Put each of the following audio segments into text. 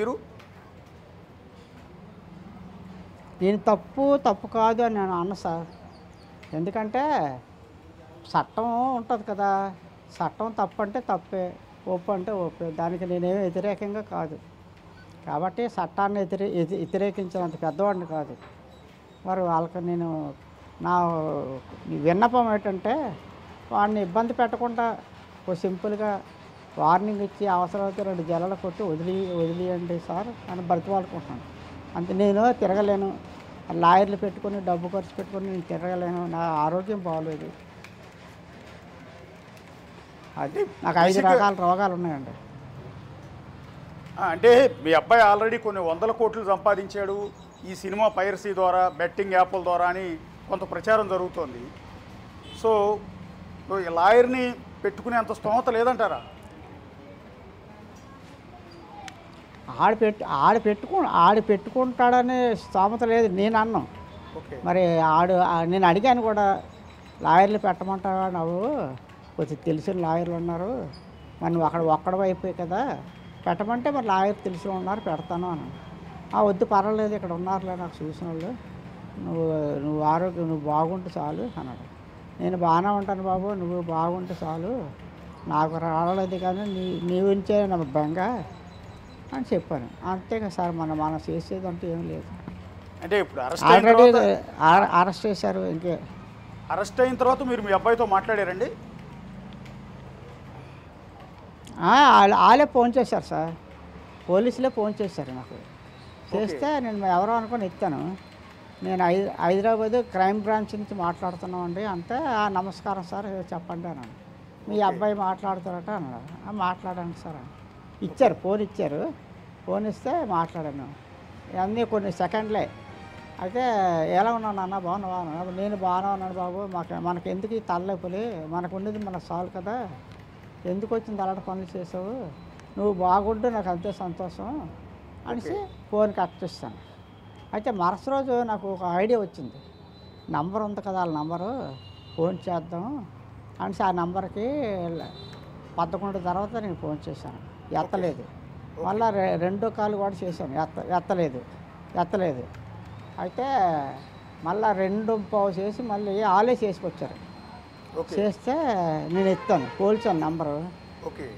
మీరు? దీని తప్పు కాదు అని నేను అన్న సార్. ఎందుకంటే చట్టం ఉంటుంది కదా, చట్టం తప్పు అంటే తప్పే, ఒప్పు అంటే ఒప్పే. దానికి నేనేమి వ్యతిరేకంగా కాదు. కాబట్టి చట్టాన్ని వ్యతిరేకించినంత పెద్దవాడిని కాదు. మరి వాళ్ళకి నేను నా విన్నపం ఏంటంటే వాడిని ఇబ్బంది పెట్టకుండా సింపుల్గా వార్నింగ్ ఇచ్చి అవసరమైతే 2 జల్లలు కొట్టి వదిలియండి సార్ అని బ్రతిమాలుకుంటున్నాను. అంతే. నేను తిరగలేను, లాయర్లు పెట్టుకొని డబ్బు ఖర్చు పెట్టుకొని నేను తిరగలేను, నా ఆరోగ్యం బాగోలేదు. అది నాకు 5 రకాల రోగాలు ఉన్నాయండి. అంటే మీ అబ్బాయి ఆల్రెడీ కొన్ని 100 కోట్లు సంపాదించాడు ఈ సినిమా పైరసీ ద్వారా, బెట్టింగ్ యాప్ల ద్వారా అని కొంత ప్రచారం జరుగుతోంది. సో లాయర్ని పెట్టుకునే అంత స్తోమత లేదంటారా? ఆడు పెట్టుకుంటాడనే స్తోమత లేదు నేను అన్నాను. ఓకే. మరి నేను అడిగాను కూడా, లాయర్లు పెట్టమంటావా, నువ్వు కొంచెం తెలిసిన లాయర్లు ఉన్నారు, మరి నువ్వు ఒక్కడవి అయిపోయి కదా, పెట్టమంటే మరి లాయర్ తెలిసిన ఉన్నారు పెడతాను అన్నాను. వద్దు పర్వాలేదు, ఇక్కడ ఉన్నారులే నాకు చూసిన వాళ్ళు, నువ్వు ఆరోగ్యం నువ్వు బాగుంటే చాలు అన్నాడు. నేను బాగానే ఉంటాను బాబు, నువ్వు బాగుంటే చాలు, నాకు రాలేదు కానీ నీ గురించే నా బెంగ అని చెప్పాను. అంతేగా సార్, మనం చేసేది అంటూ ఏం లేదు. అంటే ఇప్పుడు ఆల్రెడీ అరెస్ట్ చేశారు. ఇంకే అరెస్ట్ అయిన తర్వాత మీరు మీ అబ్బాయితో మాట్లాడారండి? వాళ్ళే ఫోన్ చేశారు సార్, పోలీసులే ఫోన్ చేశారు నాకు. చేస్తే నేను ఎవరో అనుకొని ఎత్తాను. నేను హైదరాబాద్ క్రైమ్ బ్రాంచ్ నుంచి మాట్లాడుతున్నామండి అంటే, నమస్కారం సార్ చెప్పండి అన్నాను. మీ అబ్బాయి మాట్లాడుతారట అన్నాడు. మాట్లాడాను సార్ ఇచ్చారు, ఫోన్ ఇచ్చారు. ఫోన్ ఇస్తే మాట్లాడాను. అన్నీ కొన్ని సెకండ్లే. అయితే ఎలా ఉన్నాను అన్న, బాగున్నావా అన్నాడు. నేను బాగానే ఉన్నాను బాబు, మనకి ఎందుకు ఈ తలనొప్పులు, మనకు ఉండేది మనకు చాలు కదా, ఎందుకు వచ్చింది అలాంటి పనులు చేసావు, నువ్వు బాగుంటే నాకు అంతే సంతోషం అనేసి ఫోన్ కట్ చేస్తాను. అయితే మరుసటి రోజు నాకు ఒక ఐడియా వచ్చింది, నంబర్ ఉంది కదా వాళ్ళ నంబరు, ఫోన్ చేద్దాం అనేసి ఆ నంబర్కి 11 తర్వాత నేను ఫోన్ చేశాను. ఎత్తలేదు. మళ్ళీ రెండో కాల్ కూడా చేశాను, ఎత్తలేదు. అయితే మళ్ళీ 2:15 చేసి మళ్ళీ వాళ్ళే చేసుకొచ్చారు. చేస్తే నేను ఎత్తాను, పోల్చాను నంబరు,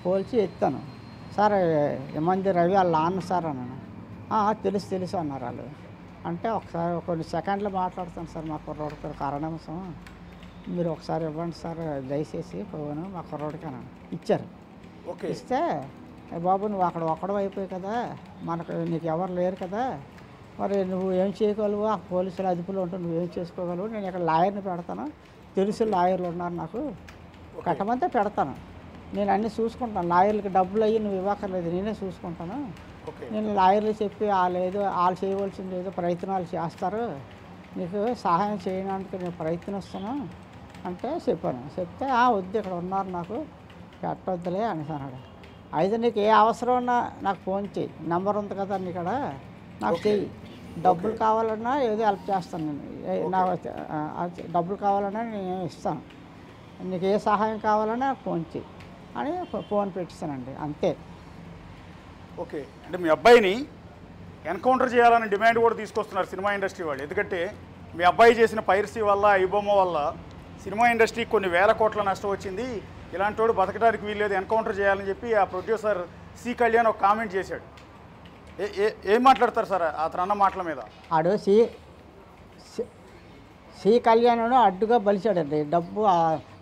పోల్చి ఎత్తాను. సార్ ఏమంది రవి వాళ్ళ నాన్న సార్ అన్నాను. తెలుసు అన్నారు వాళ్ళు. అంటే ఒకసారి కొన్ని సెకండ్లు మాట్లాడతాను సార్, మా కుర్రోడికి కారణాంశం, మీరు ఒకసారి ఇవ్వండి సార్ దయచేసి ఫోను మా కుర్రోడికి అన్నాను. ఇచ్చారు. ఇస్తే బాబు నువ్వు అక్కడ ఒక్కడం అయిపోయి కదా, నీకు ఎవరు లేరు కదా, మరి నువ్వు ఏం చేయగలవు, ఆ పోలీసుల అదుపులో ఉంటే నువ్వేం చేసుకోగలవు, నేను ఇక్కడ లాయర్ని పెడతాను, తెలుసు లాయర్లు ఉన్నారు నాకు, పెట్టమంటే పెడతాను, నేను అన్నీ చూసుకుంటాను, లాయర్లకి డబ్బులు అయ్యి నువ్వు ఇవ్వక్కర్లేదు, నేనే చూసుకుంటాను, నేను లాయర్లు చెప్పి వాళ్ళు చేయవలసింది ఏదో ప్రయత్నాలు చేస్తారు, నీకు సహాయం చేయడానికి నేను ప్రయత్నిస్తాను అంటే చెప్పాను. చెప్తే వద్దు ఇక్కడ ఉన్నారు నాకు పెట్టొద్దులే అనేసి అన్నాడు. అయితే నీకు ఏ అవసరం ఉన్నా నాకు ఫోన్ చేయి, నెంబర్ ఉంది కదా ఇక్కడ నాకు చెయ్యి, డబ్బులు కావాలన్నా ఏదో హెల్ప్ చేస్తాను, నేను నాకు డబ్బులు కావాలన్నా నేను ఇస్తాను, నీకు ఏ సహాయం కావాలన్నా ఫోన్ చేయి అని ఫోన్ పెట్టిస్తానండి, అంతే. ఓకే. అంటే మీ అబ్బాయిని ఎన్కౌంటర్ చేయాలని డిమాండ్ కూడా తీసుకొస్తున్నారు సినిమా ఇండస్ట్రీ వాళ్ళు. ఎందుకంటే మీ అబ్బాయి చేసిన పైరసీ వల్ల, ఐబొమ్మ వల్ల సినిమా ఇండస్ట్రీకి కొన్ని వేల కోట్ల నష్టం వచ్చింది, ఇలాంటి వాడు బతకడానికి వీల్లేదు, ఎన్కౌంటర్ చేయాలని చెప్పి ఆ ప్రొడ్యూసర్ సి కళ్యాణ్ ఒక కామెంట్ చేశాడు. ఏం మాట్లాడతారు సార్ అతను అన్న మాటల మీద? ఆడు సి కళ్యాణ్ అడ్డుగా బలిచాడండి, డబ్బు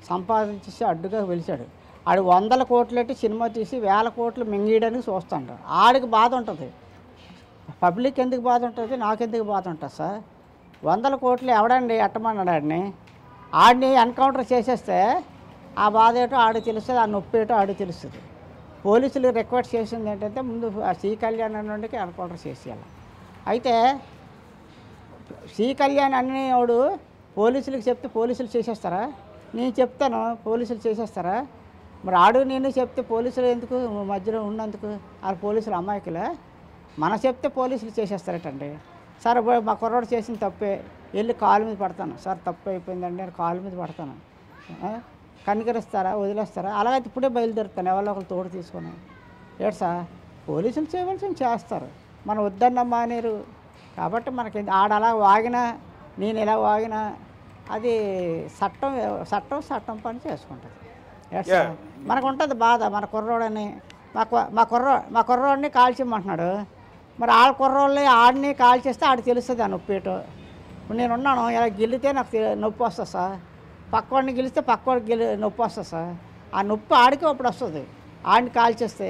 సంపాదించేసి అడ్డుగా బలిచాడు. ఆడు 100 కోట్లెట్టి సినిమా తీసి 1000 కోట్లు మింగేయడానికి చూస్తాడు. ఆడికి బాధ ఉంటుంది, పబ్లిక్ ఎందుకు బాధ ఉంటుంది, నాకెందుకు బాధ ఉంటుంది సార్? 100 కోట్లు ఎవడండి ఎట్టమన్నాడు ఆడిని ఎన్కౌంటర్ చేసేస్తే ఆ బాధ ఏటో ఆడికి తెలుస్తుంది, ఆ నొప్పి ఏటో ఆడికి తెలుస్తుంది. పోలీసులు రిక్వెస్ట్ చేసింది ఏంటంటే ముందు సి కళ్యాణ్ నుండికి ఎన్కౌంటర్ చేసేయాలి. అయితే సి కళ్యాణ్ అనేవాడు పోలీసులకు చెప్తే పోలీసులు చేసేస్తారా? నేను చెప్తాను పోలీసులు చేసేస్తారా? మరి ఆడు నేను చెప్తే పోలీసులు ఎందుకు మధ్యలో ఉన్నందుకు? ఆ పోలీసులు అమాయకులే, మన చెప్తే పోలీసులు చేసేస్తారటండి. సార్ మా కుర్రాడు చేసిన తప్పే, వెళ్ళి కాలు మీద పడతాను, సార్ తప్పు అయిపోయిందండి నేను కాలు మీద పడతాను, కనికరిస్తారా, వదిలేస్తారా? అలాగైతే ఇప్పుడే బయలుదేరుతాను, ఎవరో ఒకరు తోడు తీసుకొని. ఏడు సార్ పోలీసులు చేయవలసింది చేస్తారు, మనం వద్దన్నమ్మా అనేరు. కాబట్టి మనకి ఆడ అలా వాగినా నేను ఇలా వాగినా అది చట్టం చట్టం పని చేసుకుంటుంది. మనకు ఉంటుంది బాధ. మన కుర్రోడని మా కుర్రోడిని కాల్చిమ్మంటున్నాడు. మరి ఆడ కుర్రోళ్ళని ఆడిని కాల్చేస్తే ఆడికి తెలుస్తుంది ఆ నొప్పి ఏటో. ఇప్పుడు నేను ఉన్నాను, ఇలా గిల్లితే నాకు నొప్పి వస్తుంది సార్, పక్కవాడిని గిలిస్తే పక్కవాడికి నొప్పి వస్తుంది సార్. ఆ నొప్పి ఆడికి అప్పుడు వస్తుంది ఆడిని కాల్చేస్తే.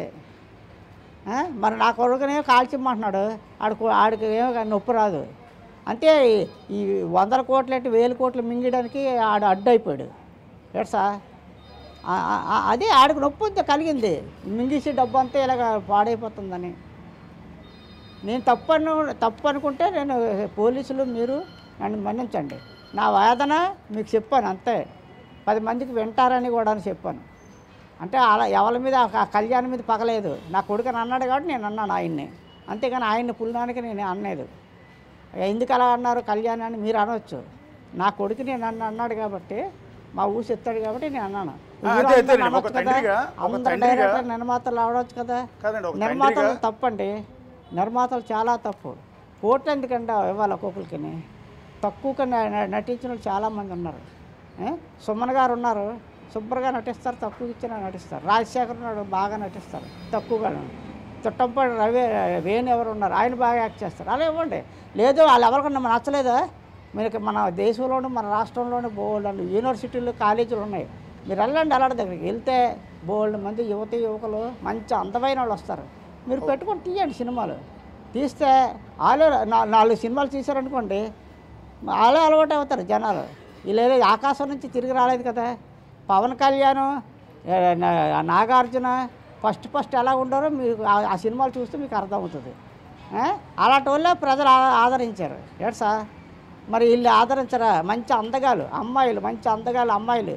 మరి నా కొడుకునే కాల్చిమ్మంటున్నాడు, ఆడికి ఏమో నొప్పి రాదు. అంటే ఈ 100 కోట్లు 1000 కోట్లు మింగడానికి ఆడు అడ్డు అయిపోయాడు ఏడ్సా. అది ఆడికి నొప్పి కలిగింది, మింగేసి డబ్బు అంతా ఇలాగ పాడైపోతుందని. నేను తప్పు అనుకుంటే నేను పోలీసులు మీరు నన్ను మన్నించండి. నా వేదన మీకు చెప్పాను అంతే, 10 మందికి వింటారని కూడా చెప్పాను. అంటే అలా ఎవరి మీద ఆ కళ్యాణం మీద పగలేదు. నా కొడుకుని అన్నాడు కాబట్టి నేను అన్నాను ఆయన్ని, అంతేగాని ఆయన్ని పులినానికి నేను అనలేదు. ఎందుకు అలా అన్నారు కళ్యాణాన్ని మీరు అనవచ్చు, నా కొడుకు నేను అన్నాడు కాబట్టి మా ఊసి ఎత్తాడు కాబట్టి నేను అన్నాను. అందరు డైరెక్టర్ నిర్మాతలు ఆడవచ్చు కదా. నిర్మాతలు తప్పండి, నిర్మాతలు చాలా తప్పు. కోట్లు ఎందుకంటే ఇవ్వాలి ఒక్కొక్కరికి. తక్కువగా నటించిన వాళ్ళు చాలామంది ఉన్నారు. సుమన్ గారు ఉన్నారు, శుభ్రంగా నటిస్తారు, తక్కువ ఇచ్చినా నటిస్తారు. రాజశేఖర్ ఉన్నాడు, బాగా నటిస్తారు తక్కువగా. చుట్టంపాడు వేణు ఎవరు ఉన్నారు, ఆయన బాగా యాక్ట్ చేస్తారు. అలా ఇవ్వండి. లేదు వాళ్ళు ఎవరికన్నా నచ్చలేదా, మీకు మన దేశంలోనూ మన రాష్ట్రంలోనూ బోల్డ్ యూనివర్సిటీలు కాలేజీలు ఉన్నాయి, మీరు వెళ్ళండి. అలాంటి దగ్గరికి వెళ్తే బోల్డ్ మంది యువకులు మంచి అందమైన వాళ్ళు వస్తారు. మీరు పెట్టుకొని తీయండి సినిమాలు. తీస్తే వాళ్ళే 4 సినిమాలు తీశారనుకోండి, వాళ్ళే అలవాటు అవుతారు జనాలు. వీళ్ళు ఆకాశం నుంచి తిరిగి రాలేదు కదా. పవన్ కళ్యాణ్, నాగార్జున ఫస్ట్ ఎలా ఉండారో మీకు ఆ సినిమాలు చూస్తే మీకు అర్థమవుతుంది. అలాంటి వాళ్ళే ప్రజలు ఆదరించారు ఏడ్సా. మరి వీళ్ళు ఆదరించరా? మంచి అందగాలు అమ్మాయిలు, మంచి అందగాలు అమ్మాయిలు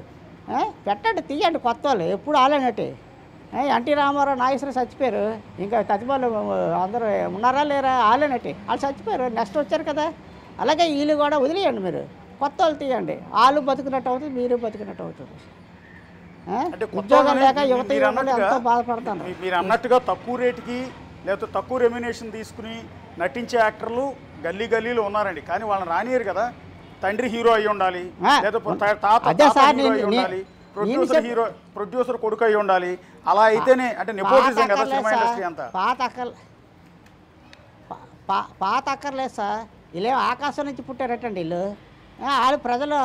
పెట్టండి, తీయండి కొత్త వాళ్ళు. ఎప్పుడు ఆలేనట్టే. ఎన్టీ రామారావు, నాగేశ్వరరావు చచ్చిపోయారు, ఇంకా తతిబాలు అందరూ ఉన్నారా లేరా? ఆలేనట్టే, వాళ్ళు చచ్చిపోయారు, నెక్స్ట్ వచ్చారు కదా. అలాగే వీళ్ళు కూడా వదిలేయండి, మీరు కొత్త వాళ్ళు తీయండి. వాళ్ళు బతుకున్నట్టు అవుతుంది, మీరు బతుకున్నట్టు అవుతుంది. ఉద్యోగం లేక యువత ఎంతో బాధపడతాను. మీరు అన్నట్టుగా తక్కువ రేటుకి లేకపోతే తక్కువ రెమ్యునేషన్ తీసుకుని నటించే యాక్టర్లు గల్లీలో ఉన్నారండి, కానీ వాళ్ళని రానియరు కదా. తండ్రి హీరో అయి ఉండాలి, లేకపోతే తాత హీరో అయి ఉండాలి, ప్రొడ్యూసర్ కొడుకు అయి ఉండాలి. అలా అయితేనే అంటే నెపోటిజం కదా సినిమా ఇండస్ట్రీ అంతా. పాత అక్కర్లేదు సార్. వీళ్ళే ఆకాశం నుంచి పుట్టారటండి వీళ్ళు. వాళ్ళు ప్రజలు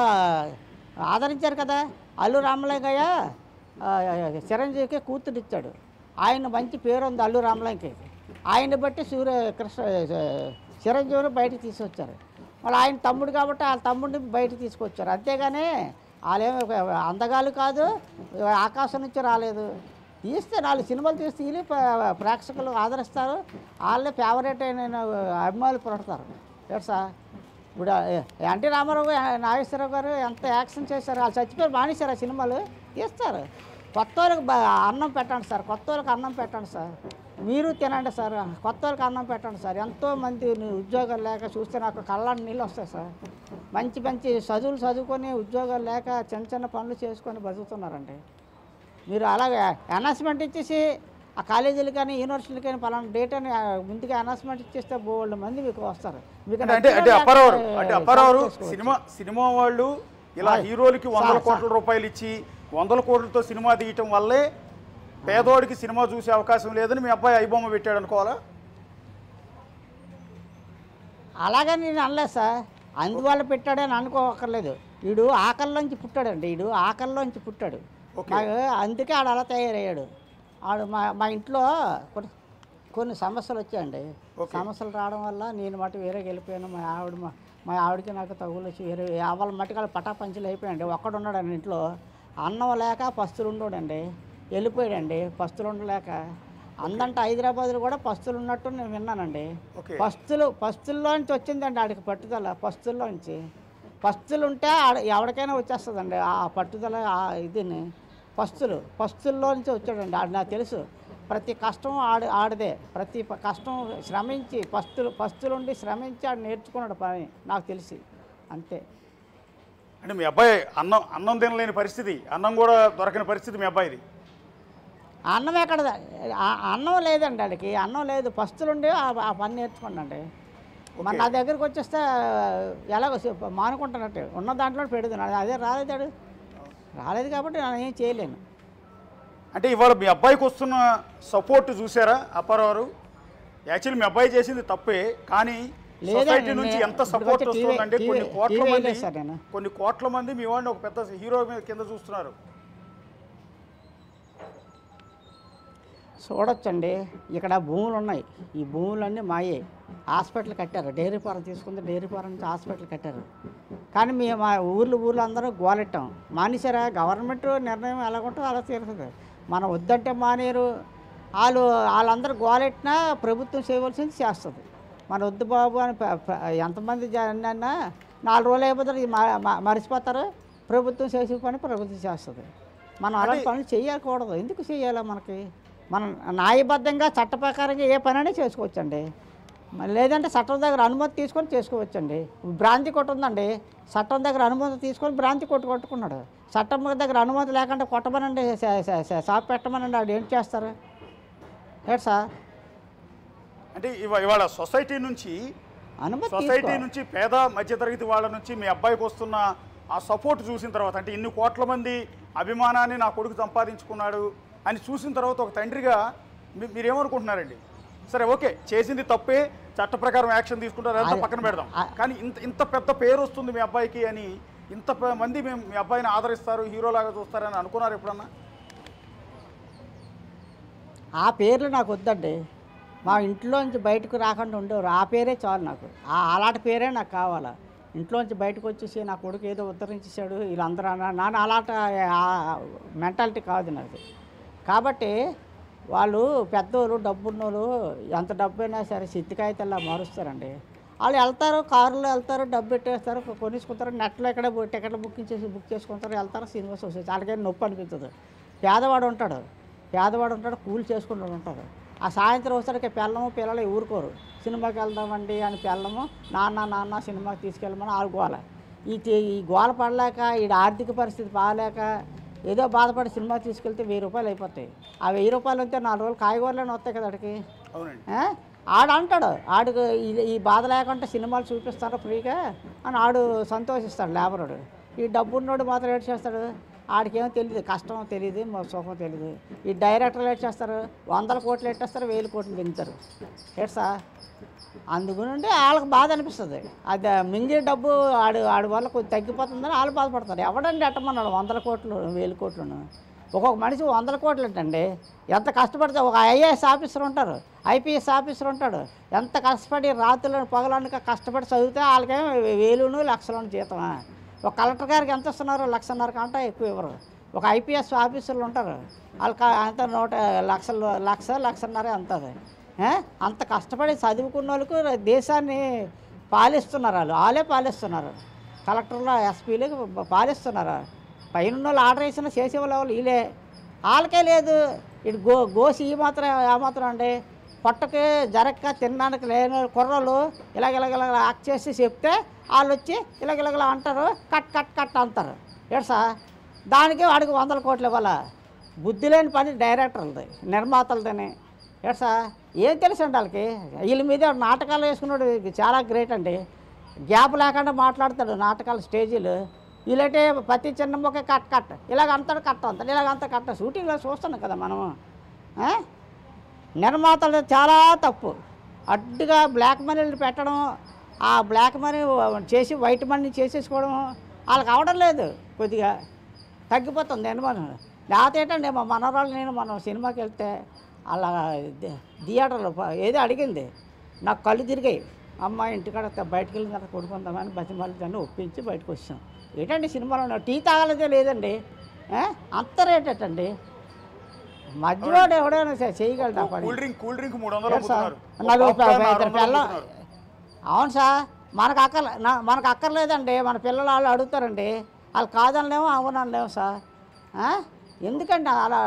ఆదరించారు కదా. అల్లు రామలింగయ్య చిరంజీవికి కూతురిచ్చాడు, ఆయన మంచి పేరు ఉంది అల్లు రామలింగయ్యకి. ఆయన్ని బట్టి చిరంజీవిని బయటకు తీసుకొచ్చారు. మళ్ళీ ఆయన తమ్ముడు కాబట్టి వాళ్ళ తమ్ముడిని బయటకు తీసుకొచ్చారు. అంతేగాని వాళ్ళేమో అందగాలు కాదు, ఆకాశం నుంచి రాలేదు. తీస్తే 4 సినిమాలు తీస్తే వీళ్ళు ప్రేక్షకులు ఆదరిస్తారు, వాళ్ళే ఫేవరెట్ అయిన అభిమానులు పుడతారు తెలుసా. ఇప్పుడు ఎన్టీ రామారావు, నాగేశ్వరరావు గారు ఎంత యాక్షన్ చేశారు, వాళ్ళు చచ్చిపోయి మానేశారు ఆ సినిమాలు. తీస్తారు. కొత్త వాళ్ళకి అన్నం పెట్టండి సార్, కొత్త వాళ్ళకి అన్నం పెట్టండి సార్, మీరు తినండి సార్, కొత్త వాళ్ళకి అన్నం పెట్టండి సార్. ఎంతోమంది ఉద్యోగాలు లేక చూస్తే నాకు కళ్ళని నీళ్ళు వస్తాయి సార్. మంచి చదువులు చదువుకొని ఉద్యోగాలు లేక చిన్న పనులు చేసుకొని బతుకుతున్నారండి. మీరు అలాగే అనౌన్స్మెంట్ ఇచ్చేసి ఆ కాలేజీలు కానీ యూనివర్సిటీలు కానీ పలానా డేట్ అని ముందుగా అనౌన్స్మెంట్ ఇచ్చేస్తే బోల్డ్ మంది మీకు వస్తారు. అంటే అప్పారావు సినిమా వాళ్ళు ఇలా హీరోలకి 100 కోట్ల రూపాయలు ఇచ్చి 100 కోట్లతో సినిమా తీయటం వల్లే పేదోడికి సినిమా చూసే అవకాశం లేదని మీ అబ్బాయి ఐబొమ్మ పెట్టాడు అనుకోవాలా? అలాగని నేను అనలేదు సార్, అందువల్ల పెట్టాడని అనుకోకర్లేదు. వీడు ఆకలిలోంచి పుట్టాడండి, వీడు ఆకలిలోంచి పుట్టాడు. అందుకే ఆడు అలా తయారయ్యాడు. ఆడు మా ఇంట్లో కొన్ని సమస్యలు వచ్చాయండి. సమస్యలు రావడం వల్ల నేను మటు వేరేకి వెళ్ళిపోయాను. మా ఆవిడకి నాకు తగులు వచ్చి వేరే వాళ్ళ మట్టుకాలు పటాపంచులు అయిపోయాయండి. ఒక్కడున్నాడండి ఇంట్లో, అన్నం లేక పస్తులు ఉండోడండి, వెళ్ళిపోయాడండి పస్తులు ఉండలేక. అందంటే హైదరాబాద్లో కూడా పస్తులు ఉన్నట్టు నేను విన్నానండి. పస్తుల్లోంచి వచ్చిందండి ఆడికి పట్టుదల. పస్తులు ఉంటే ఎవరికైనా వచ్చేస్తుందండి ఆ పట్టుదల. ఇదిని పస్తుల్లో నుంచి వచ్చాడండి ఆడు. నాకు తెలుసు ప్రతి కష్టం ఆడదే, ప్రతి కష్టం శ్రమించి పస్తులుండి శ్రమించి ఆడు నేర్చుకున్నాడు పని నాకు తెలిసి అంతే. అంటే మీ అబ్బాయి అన్నం తినలేని పరిస్థితి, అన్నం కూడా దొరకని పరిస్థితి మీ అబ్బాయిది. అన్నం ఎక్కడ అన్నం లేదండి వాడికి, అన్నం లేదు. పస్తులుండి ఆ పని నేర్చుకోండి. మరి నా దగ్గరికి వచ్చేస్తే ఎలాగో మానుకుంటున్నట్టు ఉన్న దాంట్లో పెడుతున్నాడు. అదే రాలేదు కాబట్టి నేను ఏం చేయలేను. అంటే ఇవాళ మీ అబ్బాయికి వస్తున్న సపోర్ట్ చూసారా అప్పారావు? యాక్చువల్లీ మీ అబ్బాయి చేసింది తప్పే, కానీ సొసైటీ నుంచి ఎంత సపోర్ట్ వస్తుందంటే కొన్ని కోట్ల మంది మీ వాడిని ఒక పెద్ద హీరో కింద చూస్తున్నారు. చూడొచ్చండి, ఇక్కడ భూములు ఉన్నాయి. ఈ భూములన్నీ మాయే. హాస్పిటల్ కట్టారు, డైరీ ఫారం తీసుకుంటే డైరీ ఫారం నుంచి హాస్పిటల్ కట్టారు. కానీ మేము మా ఊర్లు అందరూ గోలెట్టాం. మానేశారా? గవర్నమెంట్ నిర్ణయం ఎలాగుంటుందో అలా తీరుతుంది. మనం వద్దంటే మానేరు. వాళ్ళందరూ గోలెట్టినా ప్రభుత్వం చేయవలసింది చేస్తుంది. మన వద్దు బాబు అని ఎంతమంది అన్నా 4 రోజులు అయిపోతారు, మర్చిపోతారు. ప్రభుత్వం చేసే పని ప్రభుత్వం చేస్తుంది. మనం అలాంటి పనులు చేయకూడదు. ఎందుకు చేయాలా? మనం న్యాయబద్ధంగా చట్ట ప్రకారంగా ఏ పనైనా చేసుకోవచ్చండి. లేదంటే చట్టం దగ్గర అనుమతి తీసుకొని చేసుకోవచ్చండి. భ్రాంతి కొట్టు ఉందండి, చట్టం దగ్గర అనుమతి తీసుకొని భ్రాంతి కొట్టుకున్నాడు. చట్టం దగ్గర అనుమతి లేకుండా కొట్టమనండి, షాప్ పెట్టమనండి, వాడు ఏం చేస్తారు? ఏంటి సార్? అంటే ఇవాళ సొసైటీ నుంచి పేద మధ్యతరగతి వాళ్ళ నుంచి మీ అబ్బాయికి వస్తున్న ఆ సపోర్ట్ చూసిన తర్వాత, అంటే ఇన్ని కోట్ల మంది అభిమానాన్ని నా కొడుకు సంపాదించుకున్నాడు అని చూసిన తర్వాత ఒక తండ్రిగా మీరేమనుకుంటున్నారండి? సరే, ఓకే, చేసింది తప్పే, చట్ట ప్రకారం యాక్షన్ తీసుకుంటారు, అదంతా పక్కన పెడదాం. కానీ ఇంత పెద్ద పేరు వస్తుంది మీ అబ్బాయికి అని, ఇంత మంది మేము మీ అబ్బాయిని ఆదరిస్తారు, హీరోలాగా చూస్తారని అనుకున్నారు ఎప్పుడన్నా? ఆ పేర్లు నాకు వద్దండి. మా ఇంట్లోంచి బయటకు రాకుండా ఉండేవారు. ఆ పేరే చాలు నాకు. అలాంటి పేరే నాకు కావాలా. ఇంట్లోంచి బయటకు వచ్చేసి నా కొడుకు ఏదో ఉద్ధరించేశాడు వీళ్ళందరూ నాన్న, అలాంటి మెంటాలిటీ కాదు నాది. కాబట్టి వాళ్ళు పెద్దోళ్ళు, డబ్బున్నోళ్ళు, ఎంత డబ్బు అయినా సరే సిద్ధికాయితల్లా మారుస్తారండి. వాళ్ళు వెళ్తారు, కారులో వెళ్తారు, డబ్బు పెట్టేస్తారు, కొనేసుకుంటారు, నెట్లో ఎక్కడ టికెట్లు బుక్ చేసుకుంటారు, వెళ్తారు, సినిమా చూసేసి వాళ్ళకైనా నొప్పి అనిపించదు. పేదవాడు ఉంటాడు, కూలి చేసుకుంటూ ఉంటాడు. ఆ సాయంత్రం వచ్చేసరికి పిల్లలు ఊరుకోరు. సినిమాకి వెళ్దామండి అని పిల్లము నాన్న సినిమాకి తీసుకెళ్ళమని ఆడుకోవాలి. ఈ గోల పడలేక, ఈ ఆర్థిక పరిస్థితి బాగాలేక ఏదో బాధపడి సినిమా తీసుకెళ్తే 1000 రూపాయలు అయిపోతాయి. ఆ 1000 రూపాయలు ఉంటే 4 రోజులు కాయగూరలోనే వస్తాయి కదా అడికి. ఆడంటాడు, ఆడికి ఈ బాధ లేకుండా సినిమాలు చూపిస్తారు ఫ్రీగా అని ఆడు సంతోషిస్తాడు లేబరుడు. ఈ డబ్బున్నోడు మాత్రం ఏడు చేస్తాడు, ఆడికేమో తెలియదు, కష్టం తెలియదు, సుఖం తెలియదు. ఈ డైరెక్టర్లు ఏడు చేస్తారు, 100 కోట్లు ఎట్టేస్తారు, 1000 కోట్లు పెంచుతారు. ఏడ్సా? అందుగునంటే వాళ్ళకి బాధ అనిపిస్తుంది. అది మింగిన డబ్బు ఆడి వల్ల కొంచెం తగ్గిపోతుందని వాళ్ళు బాధపడతారు. ఎవడండి ఎట్టమన్నాడు 100 కోట్లు 1000 కోట్లను? ఒక్కొక్క మనిషి 100 కోట్లు ఏంటండి? ఎంత కష్టపడితే ఒక ఐఏఎస్ ఆఫీసర్ ఉంటారు, ఐపీఎస్ ఆఫీసర్ ఉంటాడు, ఎంత కష్టపడి రాత్రులను పగలనుక కష్టపడి చదివితే వాళ్ళకేమో 1000 లక్షలను జీతమా? ఒక కలెక్టర్ గారికి ఎంత ఇస్తున్నారు? 1,50,000 కంటే ఎక్కువ ఇవ్వరు. ఒక ఐపీఎస్ ఆఫీసర్లు ఉంటారు, వాళ్ళకి అంత 1,00,000 అంతది. అంత కష్టపడి చదువుకున్న వాళ్ళకు దేశాన్ని పాలిస్తున్నారు. వాళ్ళే పాలిస్తున్నారు. కలెక్టర్లు, ఎస్పీలు పాలిస్తున్నారు. పైన వాళ్ళు ఆర్డర్ వేసిన చేసేవాళ్ళు వీళ్ళే. వాళ్ళకే లేదు. ఇటు గోసి ఆ మాత్రం అండి. పొట్టకి జరక్క తినడానికి లేని కుర్రలు ఇలాగ యాక్ట్ చేసి చెప్తే వాళ్ళు వచ్చి ఇలాగ అంటారు, కట్ అంటారు. ఏడ్సా? దానికి వాడికి 100 కోట్లు ఇవ్వాలా? బుద్ధి లేని పని డైరెక్టర్లది, నిర్మాతలదని. ఏడ్సా? ఏం తెలుసు అండి వాళ్ళకి? వీళ్ళ మీద నాటకాలు వేసుకున్నాడు చాలా గ్రేట్ అండి. గ్యాప్ లేకుండా మాట్లాడతాడు నాటకాలు, స్టేజీలు. వీళ్ళంటే ప్రతి చిన్న మొక్క కట్ ఇలాగ అంటాడు, కట్ షూటింగ్లో చూస్తున్నాం కదా మనము. నిర్మాతలు చాలా తప్పు. అడ్డుగా బ్లాక్ మనీలు పెట్టడం, ఆ బ్లాక్ మనీ చేసి వైట్ మనీ చేసేసుకోవడం వాళ్ళకి అవడం లేదు. కొద్దిగా తగ్గిపోతుంది నిర్మాణం. లేకపోతే ఏంటండి, మా మనవరాలు మనం సినిమాకి వెళ్తే అలా థియేటర్లో ఏదో అడిగింది, నాకు కళ్ళు తిరిగాయి. అమ్మాయి ఇంటికాడ బయటకు వెళ్ళిన తర్వాత కొడుకుందామని బతిమాలి దాన్ని ఒప్పించి బయటకు వచ్చాం. ఏంటండి సినిమాలో టీ తాగలేదే లేదండి, అంత రేట్ ఏంటండి? మధ్యలో ఎవడైనా చేయగలడు. అవును సార్, మనకు అక్కర్లేదండి. మన పిల్లలు వాళ్ళు అడుగుతారండి, వాళ్ళు కాదనలేము, అవునలేము సార్. ఎందుకండి అలా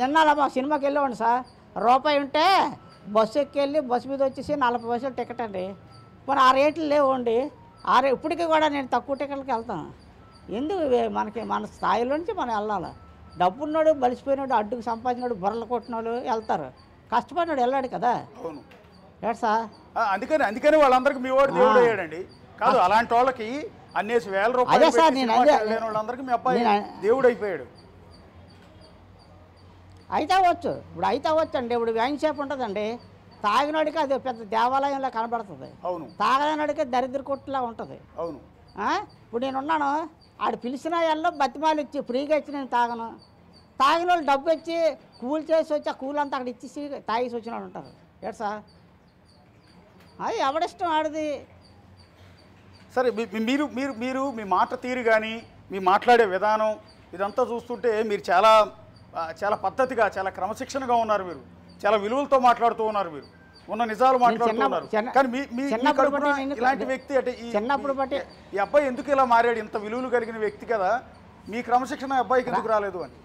ఎన్నాళ్ళ మా సినిమాకి వెళ్ళేవాడి సార్, రూపాయి ఉంటే బస్సు ఎక్కి బస్సు మీద వచ్చేసి 40 పైసలు టికెట్ అండి. మరి ఆ రేట్లు లేవండి. ఇప్పటికీ కూడా నేను తక్కువ టికెట్లకి వెళ్తాను. ఎందుకు? మన స్థాయిలో నుంచి మనం వెళ్ళాలి. డబ్బున్నాడు బలిసిపోయినాడు అడ్డుకు సంపాదించినాడు బుర్రలు కొట్టినాడు వెళ్తారు, కష్టపడినాడు వెళ్ళాడు కదా. అవును. ఏడ్సా అందుకని వాళ్ళందరికీ మీ వాడు దేవుడు అయ్యాడండి. కాదు, అలాంటి వాళ్ళకి అన్నేసి వేల రూపాయలు అదే సార్, పెట్టి నేను సినిమాకి అదే- వెళ్ళిన వాళ్ళందరికీ మీ అబ్బాయి నేను- దేవుడు అయిపోయాడు. అయితే అవ్వచ్చు, ఇప్పుడు అయితే అవ్వచ్చు అండి. ఇప్పుడు వైన్ షాప్ ఉంటుందండి, తాగినాడికి అది పెద్ద దేవాలయంలో కనబడుతుంది, అవును తాగలేనాడికి దరిద్ర కొట్టులా ఉంటుంది. అవును. ఇప్పుడు నేను ఉన్నాను, ఆడు పిలిచిన ఎల్లో బతిమాలు ఇచ్చి ఫ్రీగా ఇచ్చి నేను తాగను. తాగిన వాళ్ళు డబ్బు ఇచ్చి కూల్ చేసి వచ్చి ఆ కూల్ అంతా అక్కడ ఇచ్చేసి తాగేసి వచ్చిన వాళ్ళు ఉంటారు. ఏడ్సా అది ఎవడిష్టం ఆడిది. సరే, మీరు మీరు మీరు మీ మాట తీరు కానీ మీ మాట్లాడే విధానం ఇదంతా చూస్తుంటే మీరు చాలా చాలా పద్ధతిగా చాలా క్రమశిక్షణగా ఉన్నారు. మీరు చాలా విలువలతో మాట్లాడుతూ ఉన్నారు. మీరు ఉన్న నిజాలు మాట్లాడుతూ ఉన్నారు. కానీ మీ కడుపున ఇలాంటి వ్యక్తి అంటే చిన్నప్పుడు బట్టి ఈ అబ్బాయి ఎందుకు ఇలా మారాడు? ఇంత విలువలు కలిగిన వ్యక్తి కదా, మీ క్రమశిక్షణ అబ్బాయికి ఎందుకు రాలేదు అని.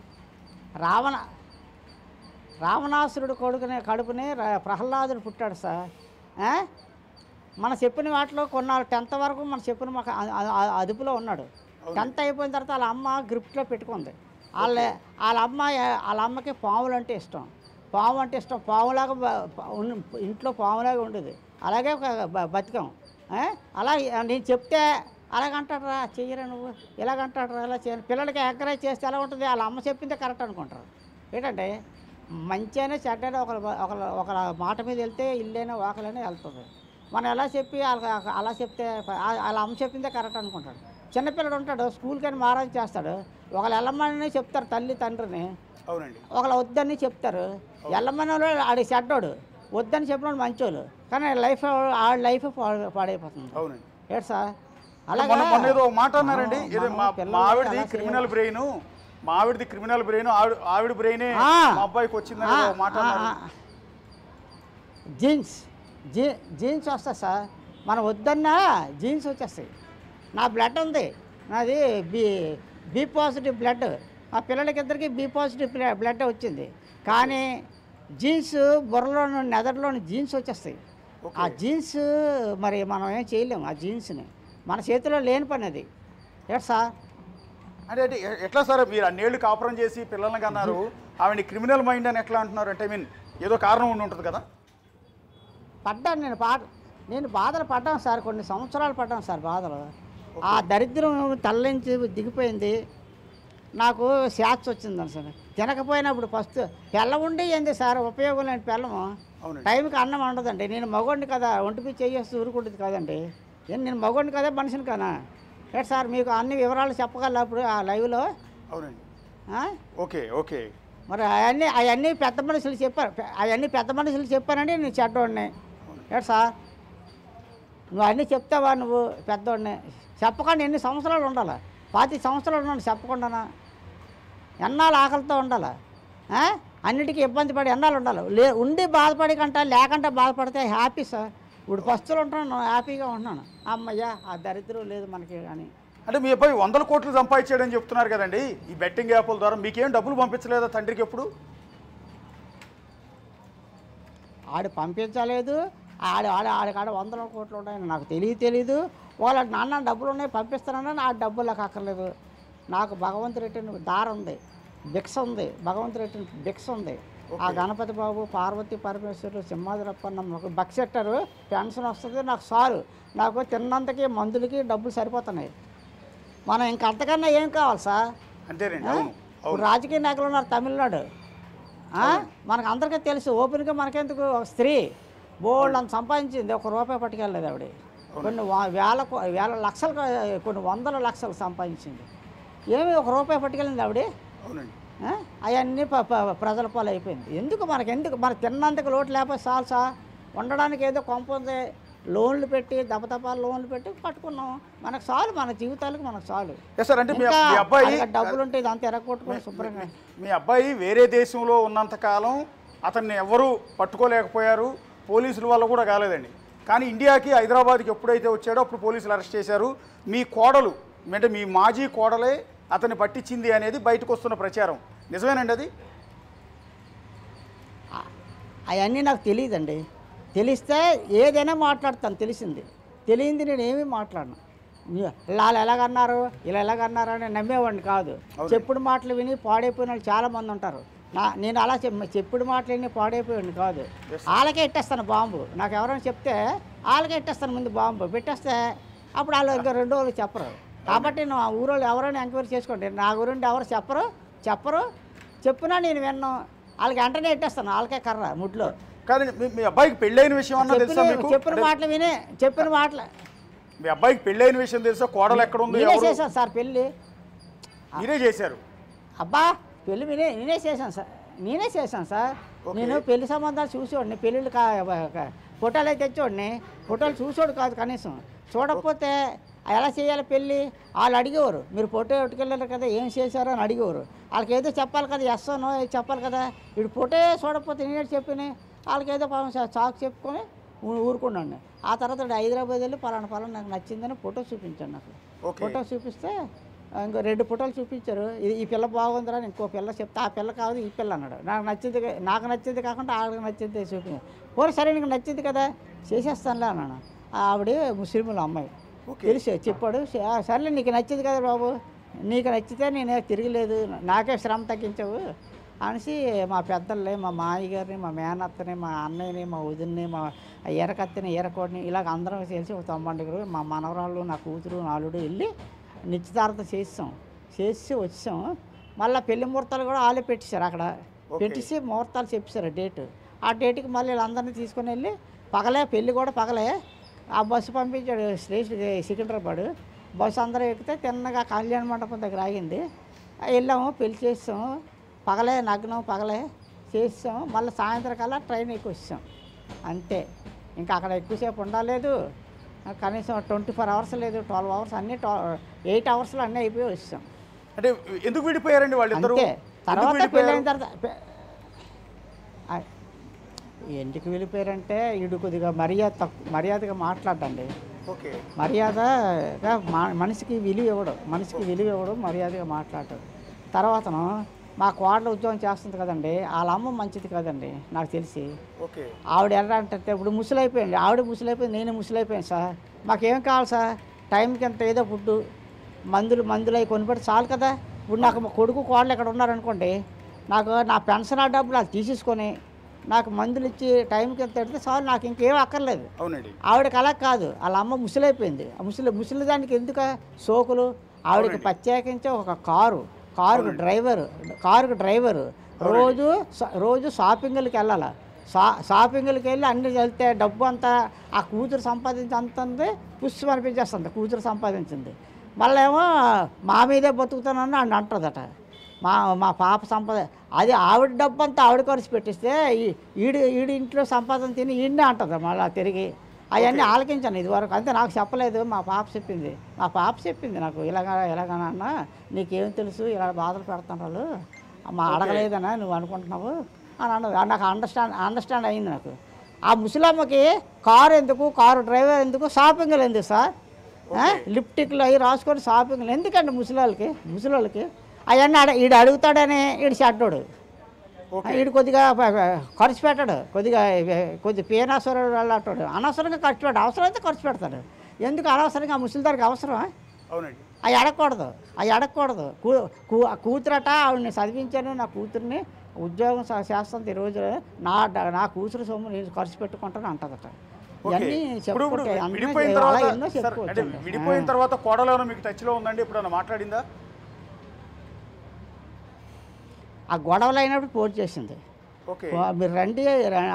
రావణాసురుడు కడుపునే ప్రహ్లాదుడు పుట్టాడు సార్. మన చెప్పిన వాటిలో కొన్నాళ్ళు 10th వరకు మన చెప్పిన మాకు అదుపులో ఉన్నాడు. 10th అయిపోయిన తర్వాత వాళ్ళ అమ్మ గ్రిప్ట్లో పెట్టుకుంది. వాళ్ళ అమ్మకి పాములు అంటే ఇష్టం. పాము అంటే ఇష్టం, పాములాగా ఇంట్లో పాములాగా ఉండేది. అలాగే బతికాం. అలా నేను చెప్తే అలాగంటాడరా, చెయ్యరా నువ్వు, ఇలాగంటాడరా, ఇలా చేయను. పిల్లలకి ఎంకరేజ్ చేస్తే ఎలా ఉంటుంది? వాళ్ళ అమ్మ చెప్పిందే కరెక్ట్ అనుకుంటారు. ఏంటంటే మంచి అయినా చెడ్డైనా ఒక మాట మీద వెళ్తే ఇల్లైనా వాకలైనా వెళ్తుంది. మనం ఎలా చెప్పి అలా చెప్తే వాళ్ళ అమ్మ చెప్పిందే కరెక్ట్ అనుకుంటాడు. చిన్నపిల్లడు ఉంటాడు, స్కూల్కి అని మారాజ్ చేస్తాడు. ఒకళ్ళు వెళ్ళమని చెప్తారు తల్లి తండ్రిని, అవునండి. ఒకళ్ళు వద్దని చెప్తారు. వెళ్ళమని ఆడి చెడ్డోడు, వద్దని చెప్పినోడు మంచోళ్ళు, కానీ ఆడ లైఫ్ పాడైపోతుంది. అవునండి. ఏడు సార్ అలాగే ఏదో మాట అన్నారండి, మా ఆవిడది క్రిమినల్ బ్రెయిన్, మా ఆవిడది క్రిమినల్ బ్రెయిన్, ఆవిడ బ్రెయినే మా అబ్బాయికి వచ్చిందని మాట అన్నారు. జీన్స్ వస్తాయి సార్, మనం వద్దన్నా జీన్స్ వచ్చేస్తాయి. నా బ్లడ్ ఉంది, నాది బి పాజిటివ్ బ్లడ్, మా పిల్లలకి ఇద్దరికి బి పాజిటివ్ బ్లడ్ వచ్చింది. కానీ జీన్స్ బుర్రలోని నెదర్లోని జీన్స్ వచ్చేస్తాయి. ఆ జీన్స్ మరి మనం ఏం చేయలేము. ఆ జీన్స్ని మన చేతిలో లేని పని అది. ఎట్ సార్ అంటే ఎట్లా సార్ మీరు అన్నేళ్ళు కాపురం చేసి పిల్లల్ని కన్నారు, ఆవిడ క్రిమినల్ మైండ్ అని ఎట్లా అంటున్నారు? అంటే ఏదో కారణం ఉండి ఉంటుంది కదా. పడ్డాను నేను బాధలు పడ్డాను సార్, కొన్ని సంవత్సరాలు పడ్డాను సార్ బాధలు. ఆ దరిద్రం తల్లించి దిగిపోయింది. నాకు శాస్త్ర వచ్చిందని సార్, తినకపోయినప్పుడు ఫస్ట్ పెళ్ళం ఉండి ఏంది సార్ ఉపయోగం లేని పెళ్ళము. టైంకి అన్నం ఉండదండి. నేను మగోడిని కదా, ఒంటిపి చేసి ఊరుకుంటుంది కదండి. నేను మగోడిని కదా, మనిషిని కదా. రేట్ సార్ మీకు అన్ని వివరాలు చెప్పగల అప్పుడు ఆ లైవ్లో. అవునండి. Okay okay. మరి అవన్నీ పెద్ద మనుషులు చెప్పారు, అవన్నీ పెద్ద మనుషులు చెప్పానండి. నేను చెడ్డోడిని. రేట్ సార్ నువ్వు అన్నీ చెప్తావా? నువ్వు పెద్దోడిని చెప్పకుండా ఎన్ని సంవత్సరాలు ఉండాలి? 25 సంవత్సరాలు ఉన్నాను చెప్పకుండానా? ఎన్నాళ్ళు ఆకలితో ఉండాలి? అన్నిటికీ ఇబ్బంది పడి ఎన్నాళ్ళు ఉండాలి? ఉండి బాధపడి కంట లేకుండా బాధపడితే హ్యాపీ సార్. ఇప్పుడు ఫస్టులు ఉంటున్నాను, హ్యాపీగా ఉంటున్నాను. అమ్మయ్యా ఆ దరిద్రం లేదు మనకి. కానీ అంటే మీ అబ్బాయి 100 కోట్లు సంపాదించాడని చెప్తున్నారు కదండి ఈ బెట్టింగ్ యాప్ల ద్వారా. మీకేం డబ్బులు పంపించలేదా తండ్రికి ఎప్పుడు? ఆడు పంపించలేదు. ఆడికాడ 100 కోట్లు ఉన్నాయని నాకు తెలీదు. వాళ్ళ నాన్న డబ్బులు ఉన్నాయి పంపిస్తానని ఆ డబ్బులు నాకు అక్కర్లేదు. నాకు భగవంతుడు ఎట్టిన దారి ఉంది, భిక్ష ఉంది. భగవంతుడు ఎట్టిన భిక్ష ఉంది. ఆ గణపతి బాబు, పార్వతీ పరమేశ్వరులు, సింహాద్రప్పన్న బక్స్ పెట్టారు, పెన్షన్ వస్తుంది నాకు చాలు. నాకు తిన్నంతకి మందులకి డబ్బులు సరిపోతున్నాయి. మనం ఇంకంతకన్నా ఏం కావాలి సార్? అంతేనండి. రాజకీయ నాయకులు ఉన్నారు తమిళనాడు, మనకు అందరికీ తెలుసు. ఓపెన్గా మనకెందుకు? ఒక స్త్రీ బోల్డ్ అంత సంపాదించింది, ₹1 పట్టుకెళ్ళలేదు ఆవిడ. కొన్ని వేల లక్షలు, కొన్ని 100 లక్షలు సంపాదించింది. ఏమి ₹1 పట్టుకెళ్ళింది ఆవిడ? అవన్నీ ప్రజల పాలు అయిపోయింది. ఎందుకు మన తిన్నందుకు లోటు లేకపోతే చాలు సార్. ఉండడానికి ఏదో కొంప ఉంది, లోన్లు పెట్టి దపదపాలు లోన్లు పెట్టి పట్టుకున్నాం. మనకు చాలు, మన జీవితాలకు మనకు చాలు. డబ్బులు ఉంటే ఇదంతా ఎరగొట్టుకుని శుభ్రంగా. మీ అబ్బాయి వేరే దేశంలో ఉన్నంతకాలం అతన్ని ఎవరు పట్టుకోలేకపోయారు, పోలీసుల వల్ల కూడా కాలేదండి. కానీ ఇండియాకి, హైదరాబాద్కి ఎప్పుడైతే వచ్చాడో అప్పుడు పోలీసులు అరెస్ట్ చేశారు. మీ కోడలు అంటే మీ మాజీ కోడలే అతన్ని పట్టించింది అనేది బయటకు వస్తున్న ప్రచారం నిజమేనండి? అది అవన్నీ నాకు తెలియదండి. తెలిస్తే ఏదైనా మాట్లాడతాను. తెలిసింది తెలియంది నేను ఏమీ మాట్లాడను. వాళ్ళు ఎలాగన్నారు ఇలా ఎలాగన్నారు అని నమ్మేవాడిని కాదు. చెప్పుడు మాటలు విని పాడైపోయిన వాళ్ళు చాలామంది ఉంటారు. నేను అలా చెప్పుడు మాటలు విని పాడైపోయాడిని కాదు. వాళ్ళకే ఇట్టేస్తాను బాంబు. నాకు ఎవరైనా చెప్తే వాళ్ళకే ఇట్టేస్తాను ముందు బాంబు పెట్టేస్తే అప్పుడు వాళ్ళు ఇంకా 2 రోజులు చెప్పరు. కాబట్టి నా ఊరోళ్ళు ఎవరైనా ఎంక్వైరీ చేసుకోండి. నా గురించి ఎవరు చెప్పరు చెప్పినా నేను విన్నాను. వాళ్ళకి వెంటనే ఇట్టేస్తాను. వాళ్ళకే కర్ర ముడ్లో. కాదండి, మీ అబ్బాయికి పెళ్ళైన విషయం అన్నా తెలుసా మీకు? చెప్పిన మాటలు విని చెప్పిన మాటలు. మీ అబ్బాయికి పెళ్ళైన విషయం తెలుసా? కోడలు ఎక్కడ ఉంది? నేనే చేశాను సార్ పెళ్ళి. మీరే చేశారు? అబ్బా పెళ్ళి నేనే చేశాను సార్. నేను పెళ్లి సంబంధాలు చూసేవాడిని. పెళ్ళిళ్ళు ఫోటోలు అయితే తెచ్చేవాడిని. ఫోటోలు చూసేవాడు కాదు కనీసం. చూడకపోతే ఎలా చేయాలి పెళ్ళి వాళ్ళు అడిగేవారు. మీరు ఫోటో ఎట్టుకెళ్ళారు కదా ఏం చేశారో అని అడిగేవారు. వాళ్ళకి ఏదో చెప్పాలి కదా, ఎస్ నో చెప్పాలి కదా. వీడు ఫోటో చూడకపోతే నేనే చెప్పిన వాళ్ళకి ఏదో చాకు చెప్పుకొని ఊరుకున్నాను. ఆ తర్వాత హైదరాబాద్ వెళ్ళి పలానా నాకు నచ్చిందని ఫోటో చూపించాను. నాకు ఫోటో చూపిస్తే ఇంకో 2 ఫోటోలు చూపించారు. ఈ పిల్ల బాగుందిరా అని ఇంకో పిల్ల చెప్తే ఆ పిల్ల కాదు ఈ పిల్ల అన్నాడు. నాకు నచ్చింది కాకుండా ఆవిడకి నచ్చింది చూపించాను. పోనీ సరే నీకు నచ్చింది కదా చేసేస్తానులే అన్నాను. ఆవిడ ముస్లింల అమ్మాయి తెలిసి చెప్పాడు. సర్లే నీకు నచ్చింది కదా బాబు, నీకు నచ్చితే నేనే తిరగలేదు, నాకే శ్రమ తగ్గించావు అనేసి మా పెద్దల్ని, మా మాయ గారిని, మా మేనత్తని, మా అన్నయ్యని, మా వదిన్ని, మా ఎరకత్తిని, ఎరకోడిని ఇలాగ అందరం చేసి ఒక 90 మా మనవరాళ్ళు, నా కూతురు, నాలుడు వెళ్ళి నిశ్చితార్థం చేసి వచ్చాం. మళ్ళీ పెళ్లి ముహూర్తాలు కూడా వాళ్ళే పెట్టేశారు. అక్కడ పెట్టేసి ముహూర్తాలు చెప్పేశారు డేటు. ఆ డేట్కి మళ్ళీ వీళ్ళందరినీ తీసుకొని వెళ్ళి పగలే పెళ్ళి కూడా పగలే ఆ బస్సు పంపించాడు సికింద్రాబాద్. బస్సు అందరూ ఎక్కితే తిన్నగా కళ్యాణ మండపం దగ్గర ఆగింది. వెళ్ళాము పెళ్లి చేసాము. పగలే నగ్నం పగలే చేసాం. మళ్ళీ సాయంత్రం కల్లా ట్రైన్ ఎక్కి వచ్చాం. అంతే. ఇంకా అక్కడ ఎక్కువసేపు ఉండలేదు. కనీసం 24 అవర్స్ లేదు, 12 అవర్స్ అన్నీ 8 అవర్స్లో అన్నీ అయిపోయి వచ్చాం. అంటే ఎందుకు విడిపోయారండి వాళ్ళిద్దరూ? అంతే. తర్వాత పెళ్ళైన తర్వాత ఎందుకు వెళ్ళిపోయారంటే వీడు కొద్దిగా మర్యాదగా మాట్లాడండి. ఓకే. మర్యాదగా మనిషికి విలువ ఇవ్వడం మర్యాదగా మాట్లాడటం. తర్వాతను మా కోడలు ఉద్యోగం చేస్తుంది కదండి, వాళ్ళ అమ్మ మంచిది కదండి నాకు తెలిసి. ఓకే. ఆవిడ ఎలా అంటే ఇప్పుడు ముసలైపోయింది, ఆవిడ ముసలైపోయింది, నేను ముసలైపోయాను సార్. మాకేం కావాలి సార్? టైంకి ఎంత ఏదో ఫుడ్డు మందులు అవి కొనిపెట్టి చాలు కదా. ఇప్పుడు నాకు మా కొడుకు కోడలు ఎక్కడ ఉన్నారనుకోండి, నాకు నా పెన్షన్ ఆ డబ్బులు అది తీసేసుకొని నాకు మందులు ఇచ్చి టైంకి ఎంత పెడితే చాలు, నాకు ఇంకేం అక్కర్లేదు. అవునండి. ఆవిడకి అలా కాదు, వాళ్ళ అమ్మ ముసలైపోయింది. ముసలి దానికి ఎందుకు సోకులు? ఆవిడకి ప్రత్యేకించి ఒక కారుకు డ్రైవరు రోజు షాపింగ్లకి వెళ్ళాలి. షాపింగ్లకి వెళ్ళి అన్నీ వెళ్తే డబ్బు అంతా ఆ కూతురు సంపాదించి పుష్టి అనిపించేస్తుంది. కూతురు సంపాదించింది మళ్ళీ ఏమో మా మీదే బతుకుతానని అని అంటుందట. మా పాప అది ఆవిడ డబ్బు అంతా ఆవిడ ఖర్చు పెట్టిస్తే ఈడి ఇంట్లో సంపాదన తిని ఈయన్నే అంటుంది మళ్ళీ తిరిగి. అవన్నీ ఆలకించాను ఇదివరకు. అంతే, నాకు చెప్పలేదు, మా పాప చెప్పింది నాకు ఇలాగనన్నా నీకేం తెలుసు ఇలా బాధలు పెడుతున్నారు మా అడగలేదనా నువ్వు అనుకుంటున్నావు అని అన్నది. నాకు అండర్స్టాండ్ అయింది నాకు. ఆ ముసలమ్మకి కారు డ్రైవర్ ఎందుకు, షాపింగ్లు ఎందుకు సార్? లిప్టిక్లు అవి రాసుకొని షాపింగ్లు ఎందుకండి ముసలోళ్ళకి అవన్నీ ఈడు అడుగుతాడని ఈడు చెడ్డోడు. ఈడు కొద్దిగా ఖర్చు పెట్టాడు, కొద్దిగా పేనాసురుడు వెళ్ళాడు. అనవసరంగా ఖర్చు పెట్టాడు. అవసరం అయితే ఖర్చు పెడతాడు. ఎందుకు అనవసరంగా ఆ ముసలిదారికి అవసరమా? అవి అడగకూడదు. కూతురట ఆవిడని చదివించాను, నా కూతుర్ని ఉద్యోగం చేస్తుంది ఈరోజు, నా కూతురు సొమ్ము నేను ఖర్చు పెట్టుకుంటాను అంటదట. ఇవన్నీ విడిపోయిన తర్వాత కోడలు మీకు టచ్లో ఉందండి? ఎప్పుడన్నా మాట్లాడిందా? ఆ గొడవలు అయినప్పుడు ఫోన్ చేసింది. ఓకే. మీరు రండి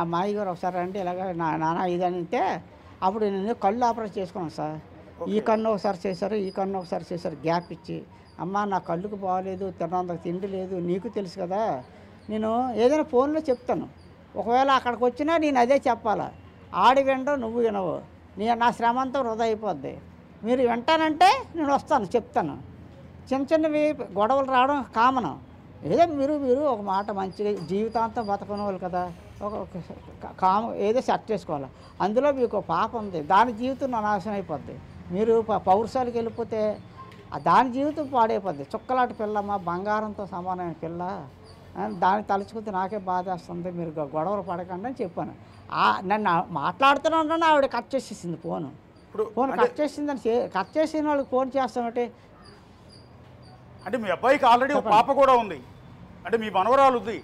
అమ్మాయి గారు ఒకసారి రండి ఇలాగ నాన్న ఇది అంటే అప్పుడు నేను కళ్ళు ఆపరేట్ చేసుకున్నాను సార్. ఈ కన్ను ఒకసారి చేశారు గ్యాప్ ఇచ్చి. అమ్మ నా కళ్ళుకు బాగలేదు, తిన్నందుకు తిండి లేదు, నీకు తెలుసు కదా. నేను ఏదైనా ఫోన్లో చెప్తాను, ఒకవేళ అక్కడికి వచ్చినా నేను అదే చెప్పాలా. ఆడి వినడు, నువ్వు వినవు, నా శ్రమ అంతా వృధా అయిపోద్ది. మీరు వింటానంటే నేను వస్తాను చెప్తాను. చిన్నవి గొడవలు రావడం కామన్. ఏదో మీరు ఒక మాట మంచిగా జీవితాంతం బతకని వాళ్ళు కదా, ఏదో సెట్ చేసుకోవాలి. అందులో మీకు పాప ఉంది, దాని జీవితం నాశనం అయిపోద్ది. మీరు పౌరుషాలకు వెళ్ళిపోతే దాని జీవితం పాడైపోద్ది. చుక్కలాంటి పిల్లమ్మ, బంగారంతో సమానమైన పిల్ల, దాన్ని తలుచుకుంటే నాకే బాధేస్తుంది, మీరు గొడవలు పడకండి అని చెప్పాను. నన్ను మాట్లాడుతూనే ఆవిడ కట్ చేసేసింది ఫోను. ఇప్పుడు ఫోన్ కట్ చేసిందని కట్ చేసిన వాళ్ళకి ఫోన్ చేస్తామంటే అంటే మీ అబ్బాయికి ఆల్రెడీ ఒక పాప కూడా ఉంది, అంటే మీ మనవరాలు ఉంది.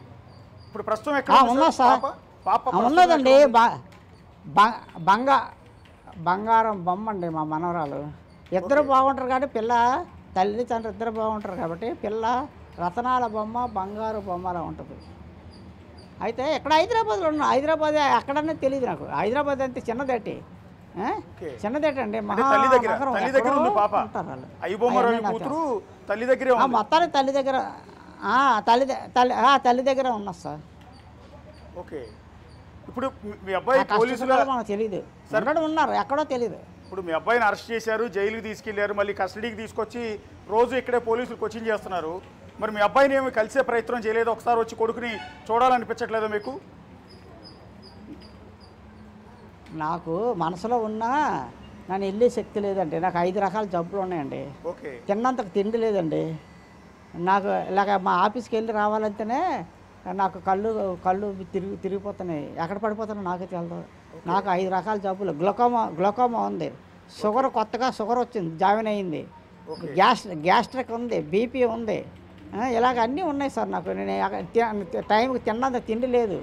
ఇప్పుడు ప్రస్తుతం ఎక్కడ ఉంది ఉన్నా సార్? సార్. పాప ప్రస్తుతం ఉన్నదండి. ఎక్కడ ఉంది? బంగారం బొమ్మ అండి మా మనవరాలు. ఇద్దరు బాగుంటారు కాబట్టి పిల్ల, తల్లి తండ్రి ఇద్దరు బాగుంటారు కాబట్టి పిల్ల రతనాల బొమ్మ, బంగారు బొమ్మలా ఉంటుంది. అయితే ఇక్కడ హైదరాబాద్లో ఉన్నా, హైదరాబాద్ ఎక్కడన్నా తెలియదు నాకు. హైదరాబాద్ అంటే చిన్నదేటి, చిన్నదేటి అండి. అంటే తల్లి దగ్గర ఉంది పాప. ఐబొమ్మ రవి కూతురు తల్లి దగ్గరే ఉంది. మొత్తానికి తల్లి దగ్గర తల్లి దగ్గర ఉన్నా సార్. ఓకే. ఇప్పుడు మీ అబ్బాయి పోలీసులు మనకు తెలియదు, సరే ఉన్నారు ఎక్కడో తెలియదు. ఇప్పుడు మీ అబ్బాయిని అరెస్ట్ చేశారు, జైలుకి తీసుకెళ్లారు, మళ్ళీ కస్టడీకి తీసుకొచ్చి రోజు ఇక్కడే పోలీసులు కోచింగ్ చేస్తున్నారు. మరి మీ అబ్బాయిని ఏమి కలిసే ప్రయత్నం చేయలేదు? ఒకసారి వచ్చి కొడుకుని చూడాలనిపించట్లేదా మీకు? నాకు మనసులో ఉన్నా నన్ను వెళ్ళే శక్తి లేదండి. నాకు 5 రకాల జబ్బులు ఉన్నాయండి. ఓకే. తిన్నంతకు తిండి లేదండి నాకు. ఇలాగ మా ఆఫీస్కి వెళ్ళి రావాలంటేనే నాకు కళ్ళు తిరిగిపోతున్నాయి. ఎక్కడ పడిపోతానో నాకే తెలియదు. నాకు 5 రకాల జబ్బులు. గ్లూకోమా ఉంది, షుగర్ కొత్తగా షుగర్ వచ్చింది, జాయిన్ అయ్యింది, గ్యాస్ట్రిక్ ఉంది, బీపీ ఉంది, ఇలాగ అన్నీ ఉన్నాయి సార్ నాకు. నేను టైంకి తిన్నంత తిండి లేదు.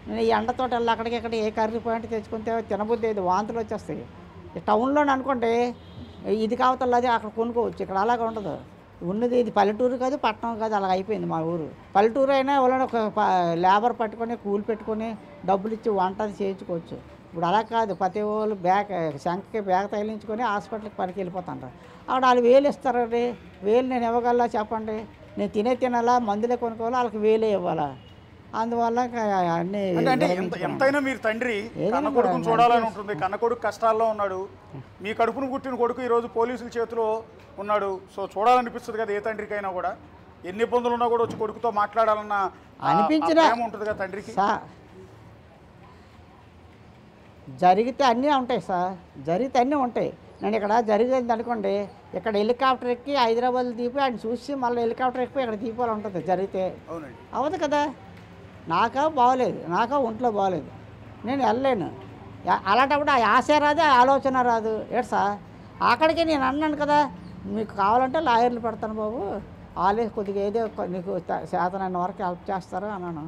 నేను ఈ ఎండతోటి వెళ్ళి అక్కడికి ఏ కర్రీ పాయింట్ తెచ్చుకుంటే తినబుద్ధి లేదు, వాంతులు వచ్చేస్తాయి. టౌన్లోనే అనుకోండి ఇది కావతలది అక్కడ కొనుక్కోవచ్చు, ఇక్కడ అలాగ ఉండదు. ఉన్నది ఇది పల్లెటూరు కాదు, పట్టణం కాదు, అలాగ అయిపోయింది మా ఊరు. పల్లెటూరు అయినా వాళ్ళని ఒక లేబర్ పట్టుకొని కూలి పెట్టుకొని డబ్బులు ఇచ్చి వంట చేయించుకోవచ్చు. ఇప్పుడు అలా కాదు, ప్రతి వాళ్ళు శంఖకి బ్యాగ్ తగిలించుకొని హాస్పిటల్కి పనికి వెళ్ళిపోతుంటారు. అక్కడ వాళ్ళు వేలు ఇస్తారండి. వేలు నేను ఇవ్వగలరా చెప్పండి? నేను తినాలా, మందులే కొనుక్కోవాలా, వాళ్ళకి వేలే ఇవ్వాలా? అందువల్ల అన్నీ ఎంతైనా మీరు తండ్రి కన్న కొడుకుని చూడాలని ఉంటుంది. కన్న కొడుకు కష్టాల్లో ఉన్నాడు, మీ కడుపును పుట్టిన కొడుకు ఈరోజు పోలీసుల చేతిలో ఉన్నాడు. సో చూడాలనిపిస్తుంది కదా ఏ తండ్రికైనా కూడా. ఎన్ని ఇబ్బందులు ఉన్నా కూడా వచ్చి కొడుకుతో మాట్లాడాలన్న అనిపించిన ఉంటుంది కదా తండ్రికి. జరిగితే అన్నీ ఉంటాయి సార్, జరిగితే అన్నీ ఉంటాయి. నేను ఇక్కడ జరిగింది అనుకోండి, ఇక్కడ హెలికాప్టర్ ఎక్కి హైదరాబాద్ దిపి ఆయన చూసి మళ్ళీ హెలికాప్టర్ ఎక్కి ఇక్కడ దీపాలు ఉంటుంది జరిగితే. అవును కదా. నాకా బాగోలేదు, నాకా ఒంట్లో బాగోలేదు, నేను వెళ్ళలేను. అలాంటప్పుడు ఆ ఆశ రాదు, ఆలోచన రాదు. ఏడు సార్ అక్కడికి నేను అన్నాను కదా, మీకు కావాలంటే లాయర్లు పెడతాను బాబు, వాళ్ళే కొద్దిగా ఏదో నీకు శాతనైన వరకు హెల్ప్ చేస్తారు అన్నాను.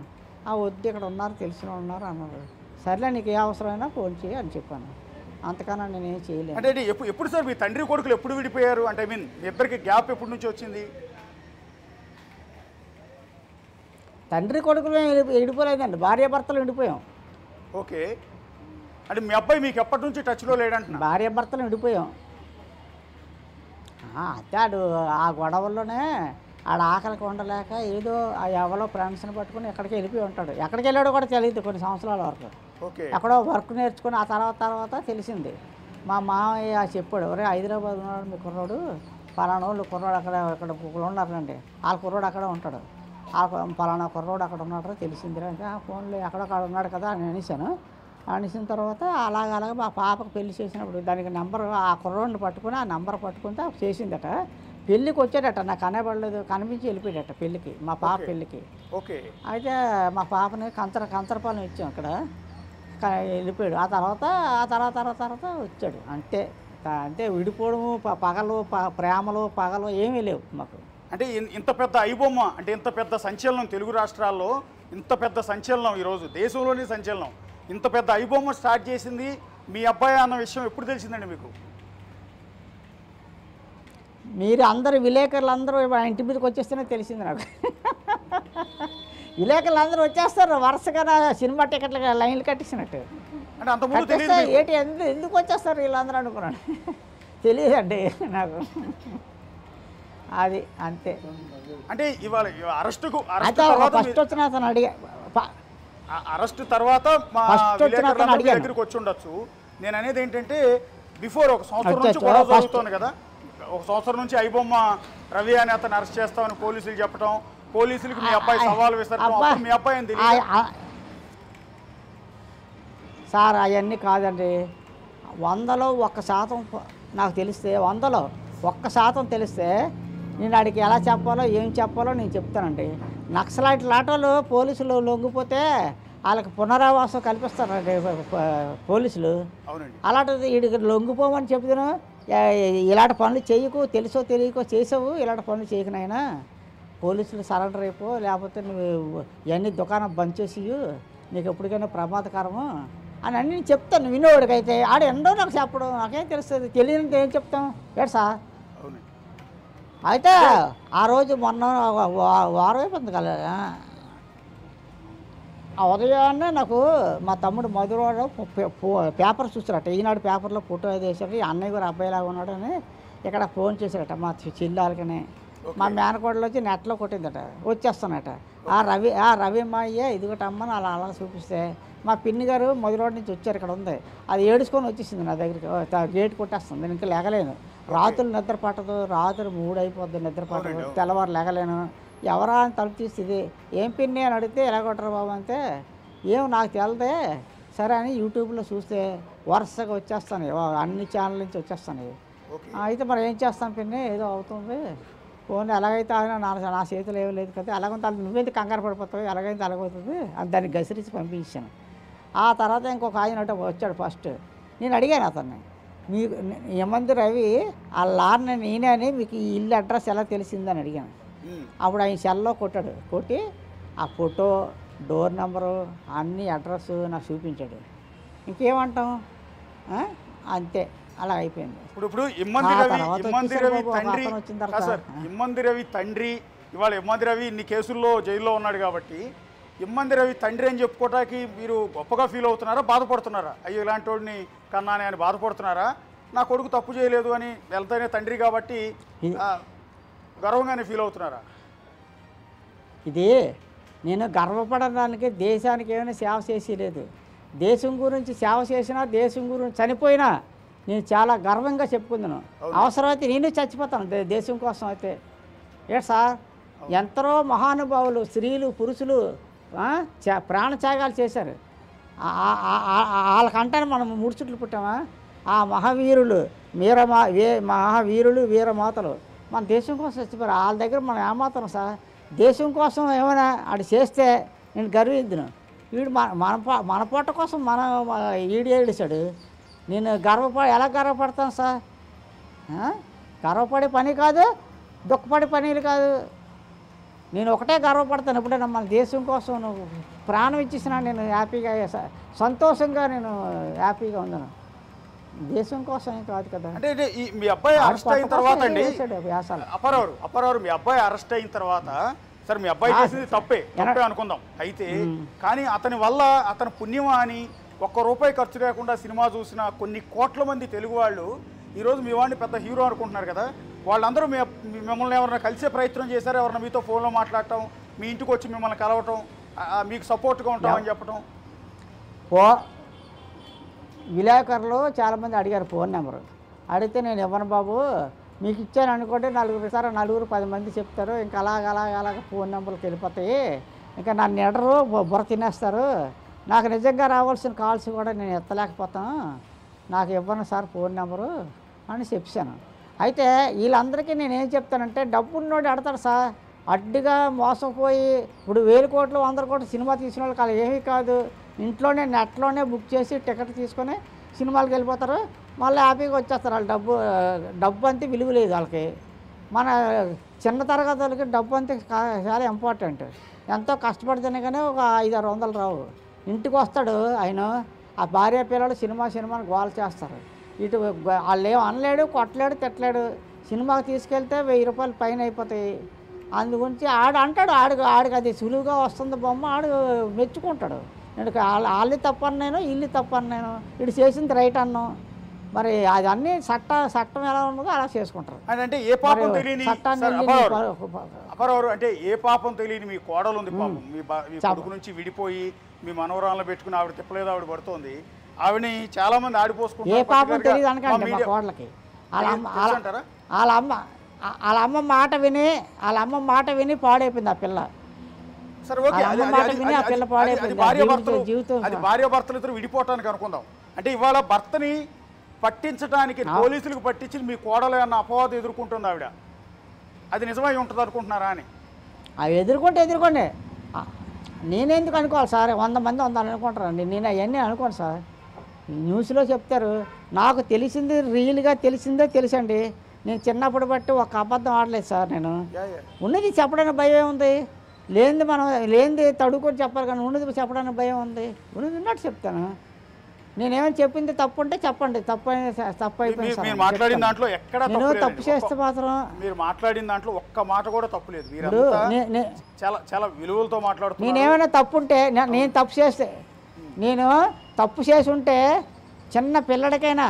వద్దు, ఇక్కడ ఉన్నారు, తెలిసిన ఉన్నారు అన్నారు. సర్లే నీకు ఏ అవసరమైనా ఫోన్ చేయి అని చెప్పాను. అంతకన్నా నేనేం చేయలేదు. అంటే ఎప్పుడు సార్ మీ తండ్రి కొడుకులు ఎప్పుడు విడిపోయారు? అంటే మీ ఇద్దరికి గ్యాప్ ఎప్పటి నుంచి వచ్చింది? తండ్రి కొడుకులు విడిపోలేదండి, భార్యాభర్తలు విడిపోయాం. ఓకే. అంటే మీ అబ్బాయి మీకు ఎప్పటి నుంచి టచ్లో లేడంటున్నా? భార్యాభర్తలు విడిపోయాం. అత్తాడు ఆ గొడవల్లోనే ఆడ ఆకలికి ఉండలేక ఏదో ఆ ఎవరో ఫ్రెండ్స్ని పట్టుకుని ఎక్కడికి వెళ్ళిపోయి ఉంటాడు. ఎక్కడికి వెళ్ళాడో కూడా తెలియదు కొన్ని సంవత్సరాల వరకు. ఎక్కడో వర్క్ నేర్చుకుని ఆ తర్వాత తెలిసింది. మా మామయ్య చెప్పాడు, ఒరే హైదరాబాద్ ఉన్నాడు మీ కుర్రాడు, పలానా వాళ్ళు కుర్రాడు ఇక్కడ ఉన్నారండి, వాళ్ళ కుర్రాడు అక్కడ ఉంటాడు, పలానా కుర్రాడు అక్కడ ఉన్నాడు తెలిసిందిరా అంటే ఫోన్లో ఎక్కడొక్కడ ఉన్నాడు కదా అని అనేసాను. అనేసిన తర్వాత అలాగ మా పాపకు పెళ్లి చేసినప్పుడు దానికి నెంబర్ ఆ కుర్రోడిని పట్టుకుని ఆ నెంబర్ పట్టుకుంటే చేసిందట. పెళ్ళికి వచ్చాడట, నాకు కనబడలేదు, కనిపించి వెళ్ళిపోయాడట పెళ్ళికి, మా పాప పెళ్ళికి. ఓకే. అయితే మా పాపని కంచరపాలెం ఇచ్చాం అక్కడ, వెళ్ళిపోయాడు. ఆ తర్వాత వచ్చాడు. అంతే విడిపోవడము, పగలు ప్రేమలు పగలు ఏమీ లేవు మాకు. అంటే ఇంత పెద్ద ఐబొమ్మ, అంటే ఇంత పెద్ద సంచలనం తెలుగు రాష్ట్రాల్లో, ఇంత పెద్ద సంచలనం ఈరోజు దేశంలోనే సంచలనం, ఇంత పెద్ద ఐబొమ్మ స్టార్ట్ చేసింది మీ అబ్బాయి అన్న విషయం ఎప్పుడు తెలిసిందండి మీకు? మీరు అందరూ విలేకరులు అందరూ ఇంటి మీదకి వచ్చేస్తేనే తెలిసింది నాకు. విలేకరులు అందరూ వచ్చేస్తారు వరుసగా సినిమా టికెట్లు లైన్లు కట్టించినట్టు. అంటే అంతకుముందు ఏంటి ఎందుకు వచ్చేస్తారు వీళ్ళందరూ అనుకున్నాను. తెలియదండి నాకు, అది అంతే. అంటే ఇవాళ అరెస్టుకు ఫస్ట్ వచ్చిన అతను అడిగా, అరెస్ట్ తర్వాత మా దగ్గరికి వచ్చి ఉండొచ్చు. నేను అనేది ఏంటంటే బిఫోర్ ఒక సంవత్సరం నుంచి గొడవ జరుగుతుంది కదా, ఒక సంవత్సరం నుంచి ఐబొమ్మ రవి అని అతను అరెస్ట్ చేస్తామని పోలీసులు చెప్పడం, పోలీసులకు మీ అబ్బాయి సవాలు విసరడం, మీ అబ్బాయి అని తెలియదు సార్. అవన్నీ కాదండి, 100లో 1% నాకు తెలిస్తే, 100లో 1% తెలిస్తే నేను ఆడికి ఎలా చెప్పాలో ఏం చెప్పాలో నేను చెప్తానండి. నక్సలైట్ లాటోలు పోలీసులు లొంగిపోతే వాళ్ళకి పునరావాసం కల్పిస్తారు పోలీసులు. అవునండి. అలాంటిది వీడికి లొంగిపోమని చెప్తాను. ఇలాంటి పనులు చేయకు, తెలుసో తెలియకో చేసావు, ఇలాంటి పనులు చేయకునైనా పోలీసులు సరెండర్ అయిపో, లేకపోతే నువ్వు ఇవన్నీ దుకాణం బంద్ చేసి నీకు ఎప్పటికైనా ప్రమాదకరము అని అన్నీ నేను చెప్తాను. వినేవాడికైతే ఆడ ఎండో నాకు చెప్పడం నాకేం తెలుస్తుంది, తెలియనిది ఏం చెప్తాం ఏడు సార్. అవునండి. అయితే ఆ రోజు మొన్న వారం అయిపోతుంది కదా, ఆ ఉదయాన్నే నాకు మా తమ్ముడు మధురవాడు పేపర్ చూసారట, ఈనాడు పేపర్లో ఫోటో వేసాడు, ఈ అన్నయ్య గారు అబ్బాయిలాగా ఉన్నాడని ఇక్కడ ఫోన్ చేశారట మా చెల్లాలకనే. మా మేనకోడలు వచ్చి నెట్లో కొట్టిందట, వచ్చేస్తానట. ఆ రవి మాయ్య ఇదిగోటమ్మని అలా అలా చూపిస్తే మా పిన్ని గారు మధురవాడ నుంచి వచ్చారు, ఇక్కడ ఉంది, అది ఏడుచుకొని వచ్చేసింది నా దగ్గరికి. గేట్ కొట్టేస్తుంది, నేను ఇంకా లేగలేను, రాత్రులు నిద్ర పట్టదు, రాత్రి 3 అయిపోద్ది నిద్ర పట్టదు, తెల్లవారు లేగలేను. ఎవరా అని తలుపు తీస్తుంది, ఏం పిన్ని అని అడిగితే ఎలా కొట్టరు బాబు అంటే ఏం నాకు తెలదే. సరే అని యూట్యూబ్లో చూస్తే వరుసగా వచ్చేస్తాను, అన్ని ఛానల్ నుంచి వచ్చేస్తాను. అయితే మరి ఏం చేస్తాను పిన్ని, ఏదో అవుతుంది, ఫోన్ ఎలాగైతే ఆయన నా చేతులు ఏమీ లేదు కదా, ఎలాగైతే నువ్వేంటి కంగారు పడిపోతావు, ఎలాగైతే అలాగవుతుంది అని దాన్ని గసిరించి పంపించాను. ఆ తర్వాత ఇంకొక ఆయన వచ్చాడు ఫస్ట్. నేను అడిగాను అతన్ని, మీకు ఏమంది రవి ఆ లార్ని నేనే అని మీకు ఈ ఇల్లు అడ్రస్ ఎలా తెలిసిందని అడిగాను. అప్పుడు ఆయన సెల్లో కొట్టాడు, కొట్టి ఆ ఫోటో, డోర్ నెంబరు, అన్ని అడ్రస్ నాకు చూపించాడు. ఇంకేమంటాం, అంతే అలా అయిపోయింది. ఇప్పుడు ఇమ్మంది రవి తండ్రి ఇవాళ ఇమ్మంది రవి ఇన్ని కేసుల్లో జైల్లో ఉన్నాడు కాబట్టి ఇమ్మంది రవి తండ్రి అని చెప్పుకోవటానికి మీరు గొప్పగా ఫీల్ అవుతున్నారా, బాధపడుతున్నారా? అయ్యో ఇలాంటి వాడిని కన్నానే అని బాధపడుతున్నారా? నా కొడుకు తప్పు చేయలేదు అని వెళ్తానే తండ్రి కాబట్టి గర్వంగానే ఫీల్ అవుతున్నారా? ఇది నేను గర్వపడడానికి దేశానికి ఏమైనా సేవ చేసి లేదు. దేశం గురించి సేవ చేసినా, దేశం గురించి చనిపోయినా నేను చాలా గర్వంగా చెప్పుకుందాను. అవసరమైతే నేను చచ్చిపోతాను దేశం కోసం. అయితే ఏ సార్, ఎంతరో మహానుభావులు స్త్రీలు పురుషులు ప్రాణత్యాగాలు చేశారు. వాళ్ళకంటే మనం ముడుచుట్లు పుట్టామా? ఆ మహావీరులు మహావీరులు వీరమాతలు మన దేశం కోసం చచ్చిపోయారు. వాళ్ళ దగ్గర మనం ఏమాత్రం సార్ దేశం కోసం ఏమైనా ఆడు చేస్తే నేను గర్విద్దును. వీడు మన పొట్ట కోసం ఈడు ఏడిచాడు, నేను ఎలా గర్వపడతాను సార్? గర్వపడే పని కాదు, దుఃఖపడే పనులు కాదు. నేను ఒకటే గర్వపడతాను, ఎప్పుడైనా మన దేశం కోసం నువ్వు ప్రాణం ఇచ్చేసినా నేను హ్యాపీగా సంతోషంగా నేను హ్యాపీగా ఉన్నాను. దేశం కోసం ఏం కాదు కదా. అంటే మీ అబ్బాయి అరెస్ట్ అయిన తర్వాత అండి అపరారు మీ అబ్బాయి అరెస్ట్ అయిన తర్వాత సరే మీ అబ్బాయి చేసింది తప్పే అనుకుందాం. అయితే కానీ అతని వల్ల అతని పుణ్యమా అని ₹1 ఖర్చు లేకుండా సినిమా చూసిన కొన్ని కోట్ల మంది తెలుగు వాళ్ళు ఈరోజు మీ వాడిని పెద్ద హీరో అనుకుంటున్నారు కదా. వాళ్ళందరూ మిమ్మల్ని ఎవరైనా కలిసే ప్రయత్నం చేశారు? ఎవరైనా మీతో ఫోన్లో మాట్లాడటం, మీ ఇంటికి వచ్చి మిమ్మల్ని కలవటం, మీకు సపోర్ట్గా ఉంటామని చెప్పటం? విలేకరులు చాలామంది అడిగారు ఫోన్ నెంబరు. అడిగితే నేను ఇవ్వను బాబు, మీకు ఇచ్చాను అనుకోండి, నలుగురు 10 మంది చెప్తారు, ఇంకా అలాగ ఫోన్ నెంబర్కి వెళ్ళిపోతాయి, ఇంకా నన్ను ఎడరు బుర్ర తినేస్తారు, నాకు నిజంగా రావాల్సిన కాల్స్ కూడా నేను ఎత్తలేకపోతాను, నాకు ఇవ్వను సార్ ఫోన్ నెంబరు అని చెప్పాను. అయితే వీళ్ళందరికీ నేనేం చెప్తానంటే, డబ్బున్నోడు అడతాడు సార్, అడ్డుగా మోసపోయి ఇప్పుడు 1000 కోట్లు 100 కోట్లు సినిమా తీసిన వాళ్ళకి అలా ఏమీ కాదు, ఇంట్లోనే నెట్లోనే బుక్ చేసి టికెట్ తీసుకొని సినిమాలకు వెళ్ళిపోతారు, మళ్ళీ హ్యాపీగా వచ్చేస్తారు. వాళ్ళు డబ్బు అంతే విలువ లేదు వాళ్ళకి. మన చిన్న తరగతి వాళ్ళకి డబ్బు అంతే చాలా ఇంపార్టెంట్. ఎంతో కష్టపడితేనే కానీ ఒక 500-600 రావు. ఇంటికి వస్తాడు ఆయన, ఆ భార్య పిల్లలు సినిమాని గోల చేస్తారు. ఇటు వాళ్ళు ఏం అనలేడు, కొట్టలేడు, తిట్టలేడు. సినిమాకి తీసుకెళ్తే ₹1000 పైన అయిపోతాయి. అందుగురించి అంటాడు ఆడికి అది సులువుగా వస్తుంది బొమ్మ, ఆడు మెచ్చుకుంటాడు. నేను వాళ్ళు తప్పను నేను, ఇల్లు తప్పను నేను, ఇటు చేసింది రైట్ అన్ను. మరి అది అన్నీ చట్టం ఎలా ఉన్నదో అలా చేసుకుంటారు. అంటే ఏ పాపం తెలియని అపరారు, అంటే ఏ పాపం తెలియని మీ కోడలు ఉంది పాపం, మీ కొడుకు నుంచి విడిపోయి మీ మనవరాలను పెట్టుకుని ఆవిడ తిప్పలేదు, ఆవిడ పడుతోంది, ఆవిడని చాలా మంది ఆడిపోసుకుంటారు. ఏ పాపం తెలియదు అనకండి మా కోడలకి. వాళ్ళ అమ్మ మాట విని పాడైపోయింది ఆ పిల్ల. సరే ఓకే, అది భార్యాభర్తలు ఇద్దరు విడిపోవటానికి అనుకుందాం. అంటే ఇవాళ భర్తని పట్టించడానికి పోలీసులకు పట్టించి మీ కోడలు అన్న అపవాదం ఎదుర్కొంటుంది ఆవిడ, అది నిజమై ఉంటుంది అనుకుంటున్నారా అని? అవి ఎదుర్కోండి నేనెందుకు అనుకోవాలి సార్? 100 మంది 100 అనుకుంటారండి. నేను అవన్నీ అనుకోను సార్. న్యూస్లో చెప్తారు. నాకు తెలిసింది రియల్గా తెలిసిందే తెలుసండి. నేను చిన్నప్పుడు బట్టి ఒక అబద్ధం ఆడలేదు సార్. నేను ఉన్నది చెప్పడానికి భయం ఉంది. లేనిది తడుకొని చెప్పాలి, కానీ ఉన్నది చెప్పడానికి భయం ఉంది. ఉన్నది ఉన్నట్టు చెప్తాను. నేనేమైనా చెప్పింది తప్పు ఉంటే చెప్పండి. తప్పు అయిపోయింది సార్. మీరు మాట్లాడిన దాంట్లో ఎక్కడ నేను తప్పు చేస్తే మాత్రం మీరు మాట్లాడిన దాంట్లో ఒక్క మాట కూడా తప్పు లేదు. మీరు చాలా చాలా విలువలతో మాట్లాడుతున్నారు. నేనేమైనా తప్పు ఉంటే నేను తప్పు చేసి ఉంటే చిన్న పిల్లడికైనా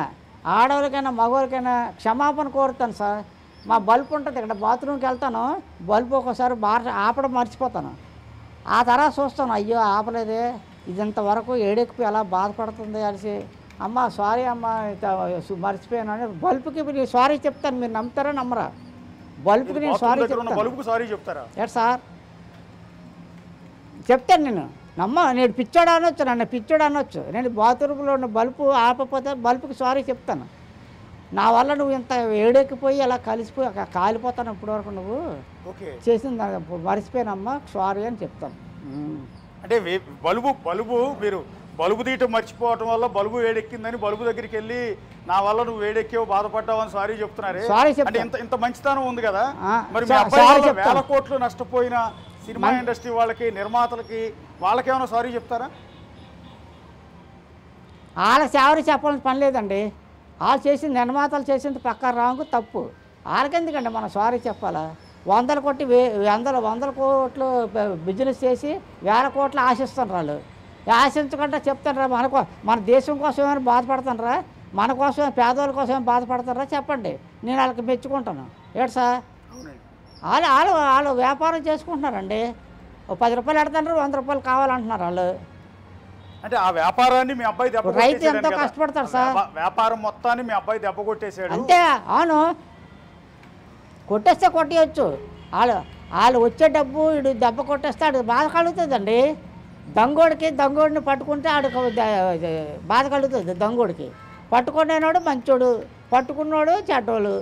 ఆడవాళ్ళకైనా మగవాళ్ళకైనా క్షమాపణ కోరుతాను సార్. మా బల్బు ఉంటుంది ఇక్కడ, బాత్రూమ్కి వెళ్తాను, బల్బు ఒక్కోసారి ఆపడం మర్చిపోతాను. ఆ తర్వాత చూస్తాను, అయ్యో ఆపలేదే, ఇది ఇంతవరకు ఏడెక్కిపోయి అలా బాధపడుతుంది అనేసి, అమ్మ సారీ అమ్మ మర్చిపోయాను అని బల్బుకి నేను సారీ చెప్తాను. మీరు నమ్ముతారా నమ్మరా? బల్బుకి నేను సారీ చెప్తారా? ఎట్ సార్ చెప్తాను. నేను పిచ్చోడు అనొచ్చు, నన్ను పిచ్చోడు అనొచ్చు. నేను బాత్రూంలో ఉన్న బల్బు ఆపకపోతే బల్బుకి సారీ చెప్తాను. నా వల్ల నువ్వు ఇంత ఏడెక్కిపోయి అలా కలిసిపోయి కాలిపోతాను ఇప్పటివరకు నువ్వు చేసింది మర్చిపోయానమ్మా సారీ అని చెప్తాను. అంటే మీరు బల్బు తీయటం మర్చిపోవటం వల్ల బల్బు వేడెక్కిందని బల్బు దగ్గరికి వెళ్ళి నా వల్ల నువ్వు వేడెక్కావు బాధపడ్డావు అని సారీ చెప్తున్నారే. అంటే ఇంత మంచితనం ఉంది కదా. మరి మీ అబ్బాయి వేల కోట్లు నష్టపోయిన సినిమా ఇండస్ట్రీ వాళ్ళకి, నిర్మాతలకి, వాళ్ళకేమైనా సారీ చెప్తారా? వాళ్ళ సారీ చెప్పాల్సిన పని లేదండి. వాళ్ళు చేసింది, నిర్మాతలు చేసింది పక్క రాంగు తప్పు. వాళ్ళకెందుకండి మనం సారీ చెప్పాలా? వందల కోట్లు బిజినెస్ చేసి 1000 కోట్లు ఆశిస్తున్నారు వాళ్ళు. ఆశించకుండా చెప్తారా మన దేశం కోసం ఏమైనా బాధపడుతున్నారా? మన కోసం పేదవాళ్ళ కోసం ఏమైనా బాధపడతారా? చెప్పండి, నేను వాళ్ళకి మెచ్చుకుంటాను. ఏడు సార్, వాళ్ళు వ్యాపారం చేసుకుంటున్నారండి. 10 రూపాయలు పెడతారు, 100 రూపాయలు కావాలంటున్నారు వాళ్ళు. అంటే ఆ వ్యాపారాన్ని మీ అబ్బాయి రైతు ఎంతో కష్టపడతాడు సార్. వ్యాపారం మొత్తాన్ని మీ అబ్బాయి దెబ్బ కొట్టేశాడు అంతే. అవును, కొట్టేస్తే కొట్టేయచ్చు. వాళ్ళు వచ్చే డబ్బు ఇడు దెబ్బ కొట్టేస్తే ఆడు బాధ కలుగుతుందండి. దంగోడిని పట్టుకుంటే ఆడికి బాధ కలుగుతుంది. దంగోడికి పట్టుకునేవాడు మంచోడు, పట్టుకున్నాడు చెడ్డోళ్ళు.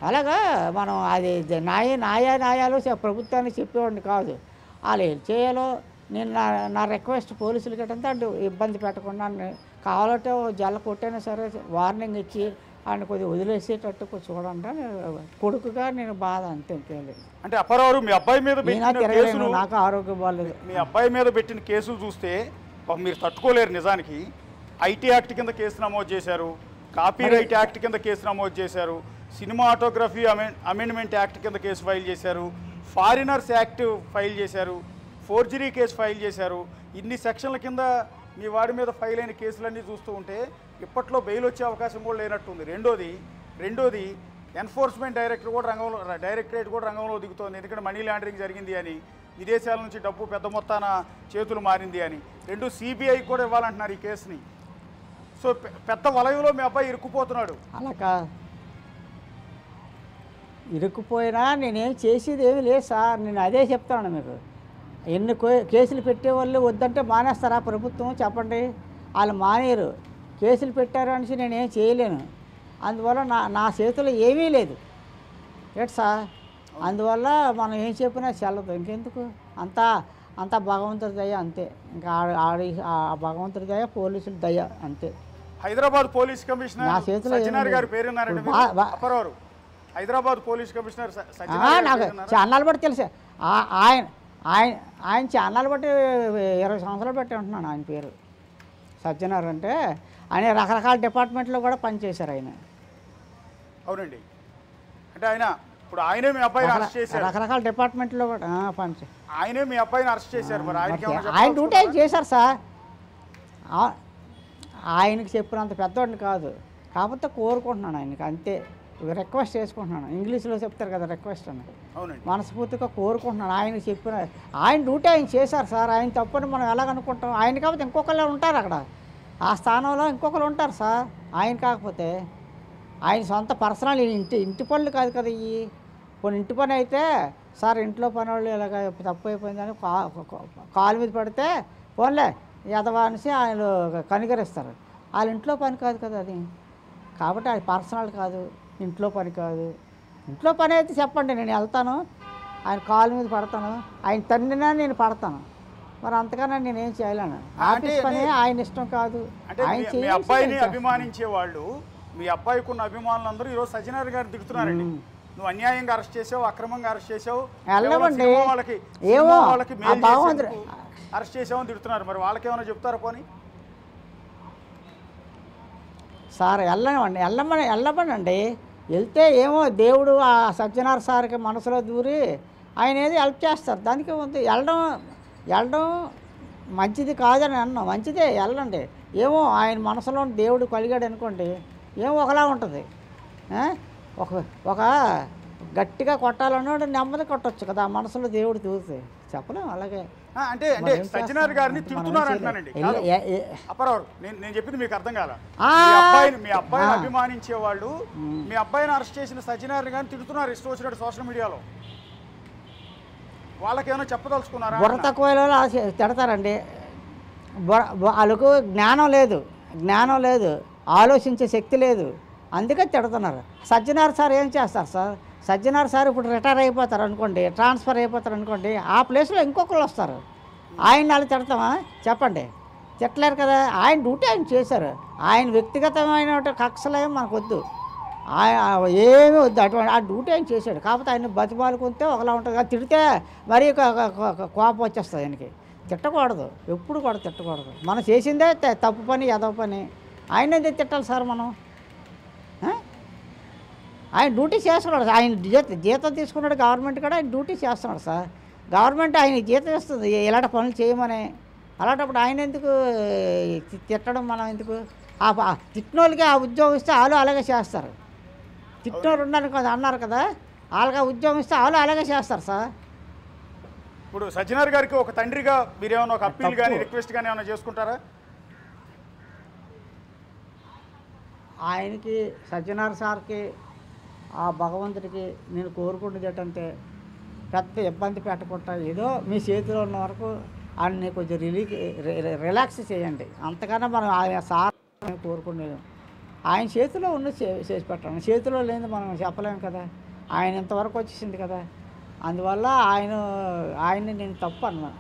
అలాగా మనం అది న్యాయాలు ప్రభుత్వానికి చెప్పేవాడిని కాదు. వాళ్ళు ఏం చేయాలో నేను నా రిక్వెస్ట్ పోలీసులు గట్టంతా అటు ఇబ్బంది పెట్టకుండా కావాలంటే జల్ల కొట్టైనా సరే వార్నింగ్ ఇచ్చి ఆయన కొద్దిగా వదిలేసేటట్టు చూడండి కొడుకుగా నేను బాధ అంతే. అంటే అప్పారావు మీ అబ్బాయి మీద నాకు ఆరోగ్యం బాగాలేదు. మీ అబ్బాయి మీద పెట్టిన కేసులు చూస్తే మీరు తట్టుకోలేరు నిజానికి. ఐటీ యాక్ట్ కింద కేసు నమోదు చేశారు, కాపీరైట్ యాక్ట్ కింద కేసు నమోదు చేశారు, సినిమాటోగ్రఫీ అమెండ్మెంట్ యాక్ట్ కింద కేసు ఫైల్ చేశారు, ఫారినర్స్ యాక్ట్ ఫైల్ చేశారు, ఫోర్జరీ కేసు ఫైల్ చేశారు. ఇన్ని సెక్షన్ల కింద మీ వాడి మీద ఫైల్ అయిన కేసులన్నీ చూస్తూ ఉంటే ఇప్పట్లో బెయిల్ వచ్చే అవకాశం కూడా లేనట్టుంది. రెండోది ఎన్ఫోర్స్మెంట్ డైరెక్టరేట్ కూడా రంగంలో దిగుతోంది. ఎందుకంటే మనీ లాండరింగ్ జరిగింది అని, విదేశాల నుంచి డబ్బు పెద్ద మొత్తాన చేతులు మారింది అని. సిబిఐకి కూడా ఇవ్వాలంటున్నారు ఈ కేసుని. సో పెద్ద వలయంలో మీ అబ్బాయి ఇరుక్కుపోతున్నాడు. అలాగా ఇరుక్కుపోయినా నేనేం చేసేది ఏమీ లేదు సార్. నేను అదే చెప్తాను మీకు. ఎన్ని కేసులు పెట్టేవాళ్ళు వద్దంటే మానేస్తారా ప్రభుత్వం? చెప్పండి. వాళ్ళు మానేరు. కేసులు పెట్టారు అనేసి నేనేం చేయలేను. అందువల్ల నా చేతిలో ఏమీ లేదు. ఏటి సార్, అందువల్ల మనం ఏం చెప్పినా చెల్లదు. ఇంకెందుకు? అంతా భగవంతుడి దయ అంతే. ఇంకా ఆ భగవంతుడి దయ, పోలీసుల దయ అంతే. హైదరాబాద్ పోలీస్ కమిషనర్ నా చేతిలో గారి పేరున్నారండి అప్పారావు. హైదరాబాద్ పోలీస్ కమిషనర్ నాకు ఛానల్ బట్టి తెలుసా. ఆయన ఛానల్ బట్టి 20 సంవత్సరాలు బట్టి ఉంటున్నాను. ఆయన పేరు సజ్జనార్. అంటే ఆయన రకరకాల డిపార్ట్మెంట్లో కూడా పనిచేశారు ఆయన. అవునండి. అంటే ఆయనే మీ అబ్బాయిని అరెస్ట్ చేశారు. రకరకాల డిపార్ట్మెంట్లో కూడా పనిచేశారు. ఆయనే మీ అబ్బాయిని అరెస్ట్ చేశారు. మరి ఆయన డ్యూటీ ఆయన చేశారు సార్. ఆయనకి చెప్పినంత పెద్దవాడిని కాదు, కాకపోతే కోరుకుంటున్నాను ఆయనకి అంతే. రిక్వెస్ట్ చేసుకుంటున్నాను. ఇంగ్లీష్లో చెప్తారు కదా రిక్వెస్ట్ అని. మనస్ఫూర్తిగా కోరుకుంటున్నాను. ఆయనకి చెప్పిన ఆయన డ్యూటీ ఆయన చేశారు సార్. ఆయన తప్పని మనం ఎలాగనుకుంటాం? ఆయన కాకపోతే ఇంకొకళ్ళు ఉంటారు అక్కడ, ఆ స్థానంలో ఇంకొకరు ఉంటారు సార్. ఆయన కాకపోతే ఆయన సొంత పర్సనల్ ఇంటి పనులు కాదు కదా ఇవి. కొన్ని ఇంటి పని అయితే సార్ ఇంట్లో పని వాళ్ళు ఇలాగ తప్పు అయిపోయిందని కాలు మీద పడితే పోన్లే ఎదవా అనేసి ఆయన కనికరిస్తారు. వాళ్ళ ఇంట్లో పని కాదు కదా అది. కాబట్టి అది పర్సనల్ కాదు, ఇంట్లో పని కాదు. ఇంట్లో పని అయితే చెప్పండి, నేను వెళ్తాను, ఆయన కాలు మీద పడతాను, ఆయన తన్నినా నేను పడతాను. మరి అంతకన్నా నేనేం చేయలేను. అంటే ఆఫీస్ పని ఆయన ఇష్టం కాదు. అంటే ఆయన మీ అబ్బాయిని అభిమానించే వాళ్ళు, మీ అబ్బాయికి ఉన్న అభిమానులందరూ ఈరోజు సజ్జనార్ గారు దిగుతున్నారండి. నువ్వు అన్యాయంగా అరెస్ట్ చేసావు, అక్రమంగా అరెస్ట్ చేసావు, వెళ్ళమండి. వాళ్ళకి ఏమో వాళ్ళకి ఆ భగవంతుడు అరెస్ట్ చేసామని తిడుతున్నారు. మరి వాళ్ళకేమైనా చెప్తారా పోనీ? సార్ వెళ్ళమనండి. వెళ్తే ఏమో దేవుడు ఆ సజ్జనార్ సార్కి మనసులో దూరి ఆయన ఏది హెల్ప్ చేస్తారు. దానికి ఉంది. వెళ్ళడం మంచిది కాదని అన్నాం. మంచిదే, వెళ్ళండి. ఏమో ఆయన మనసులో దేవుడు కలిగాడు అనుకోండి, ఏమో ఒకలా ఉంటుంది. ఒక గట్టిగా కొట్టాలన్నాడు, నెమ్మది కొట్టచ్చు కదా, మనసులో దేవుడు దూరితే. చెప్పలేం అలాగే. అంటే సజ్జనార్ గారిని తిడుతున్నారు అంటున్నానండి. అపరావు, నేను చెప్పింది మీకు అర్థం కాదా? మీ అబ్బాయిని అభిమానించే వాళ్ళు మీ అబ్బాయిని అరెస్ట్ చేసిన సజ్జనార్ గారిని తిడుతున్నారు ఇష్టం వచ్చినట్టు సోషల్ మీడియాలో. వాళ్ళకేమైనా చెప్పదలుచుకున్నారా? బుర్ర తక్కువ తిడతారండి. వాళ్ళకు జ్ఞానం లేదు, ఆలోచించే శక్తి లేదు, అందుకే తిడుతున్నారు. సజ్జనార్ సార్ ఏం చేస్తారు సార్? సజ్జనార్ సార్ ఇప్పుడు రిటైర్ అయిపోతారు అనుకోండి, ట్రాన్స్ఫర్ అయిపోతారు అనుకోండి, ఆ ప్లేస్లో ఇంకొకరు వస్తారు. ఆయన వాళ్ళు తిడతామా చెప్పండి? తిట్టలేరు కదా. ఆయన డ్యూటీ ఆయన చేశారు. ఆయన వ్యక్తిగతమైన కక్షలేం మనకు వద్దు, ఏమీ వద్దు. అటువంటి ఆ డ్యూటీ ఆయన చేశాడు. కాకపోతే ఆయన బతిమాలుకుంటే ఒకలా ఉంటుంది. అది తిడితే మరీ కోపం వచ్చేస్తుంది ఆయనకి. తిట్టకూడదు, ఎప్పుడు కూడా తిట్టకూడదు. మనం చేసిందే తప్పు పని, ఎదవ పని. ఆయన ఎందుకు తిట్టాలి సార్ మనం? ఆయన డ్యూటీ చేస్తున్నాడు. ఆయన జీతం తీసుకున్నాడు గవర్నమెంట్ కూడా, ఆయన డ్యూటీ చేస్తున్నాడు సార్. గవర్నమెంట్ ఆయన జీతం ఇస్తుంది ఇలాంటి పనులు చేయమని. అలాంటప్పుడు ఆయన ఎందుకు తిట్టడం? మనం ఎందుకు? తిట్టిన వాళ్ళకి ఆ ఉద్యోగం ఇస్తే వాళ్ళు అలాగే చేస్తారు. తిట్టిన వాళ్ళు అన్నారు కదా, వాళ్ళకి ఉద్యోగం ఇస్తే వాళ్ళు అలాగే చేస్తారు సార్. ఇప్పుడు సజ్జనార్ గారికి ఒక తండ్రిగా మీరేమైనా ఒక అప్పీల్ కానీ రిక్వెస్ట్ కానీ ఏమైనా చేసుకుంటారా? ఆయనకి సజ్జనార్ సార్కి ఆ భగవంతుడికి నేను కోరుకుంటుంది ఏంటంటే, పెద్ద ఇబ్బంది పెట్టకుండా ఏదో మీ చేతిలో ఉన్న వరకు ఆయన్ని కొంచెం రిలాక్స్ చేయండి. అంతకన్నా మనం ఆయన సార్ కోరుకునేది ఆయన చేతిలో ఉన్న చేసి పెట్టండి. చేతిలో లేని మనం చెప్పలేము కదా. ఆయన ఇంతవరకు వచ్చేసింది కదా. అందువల్ల ఆయన్ని నేను తప్పు అన్నాను.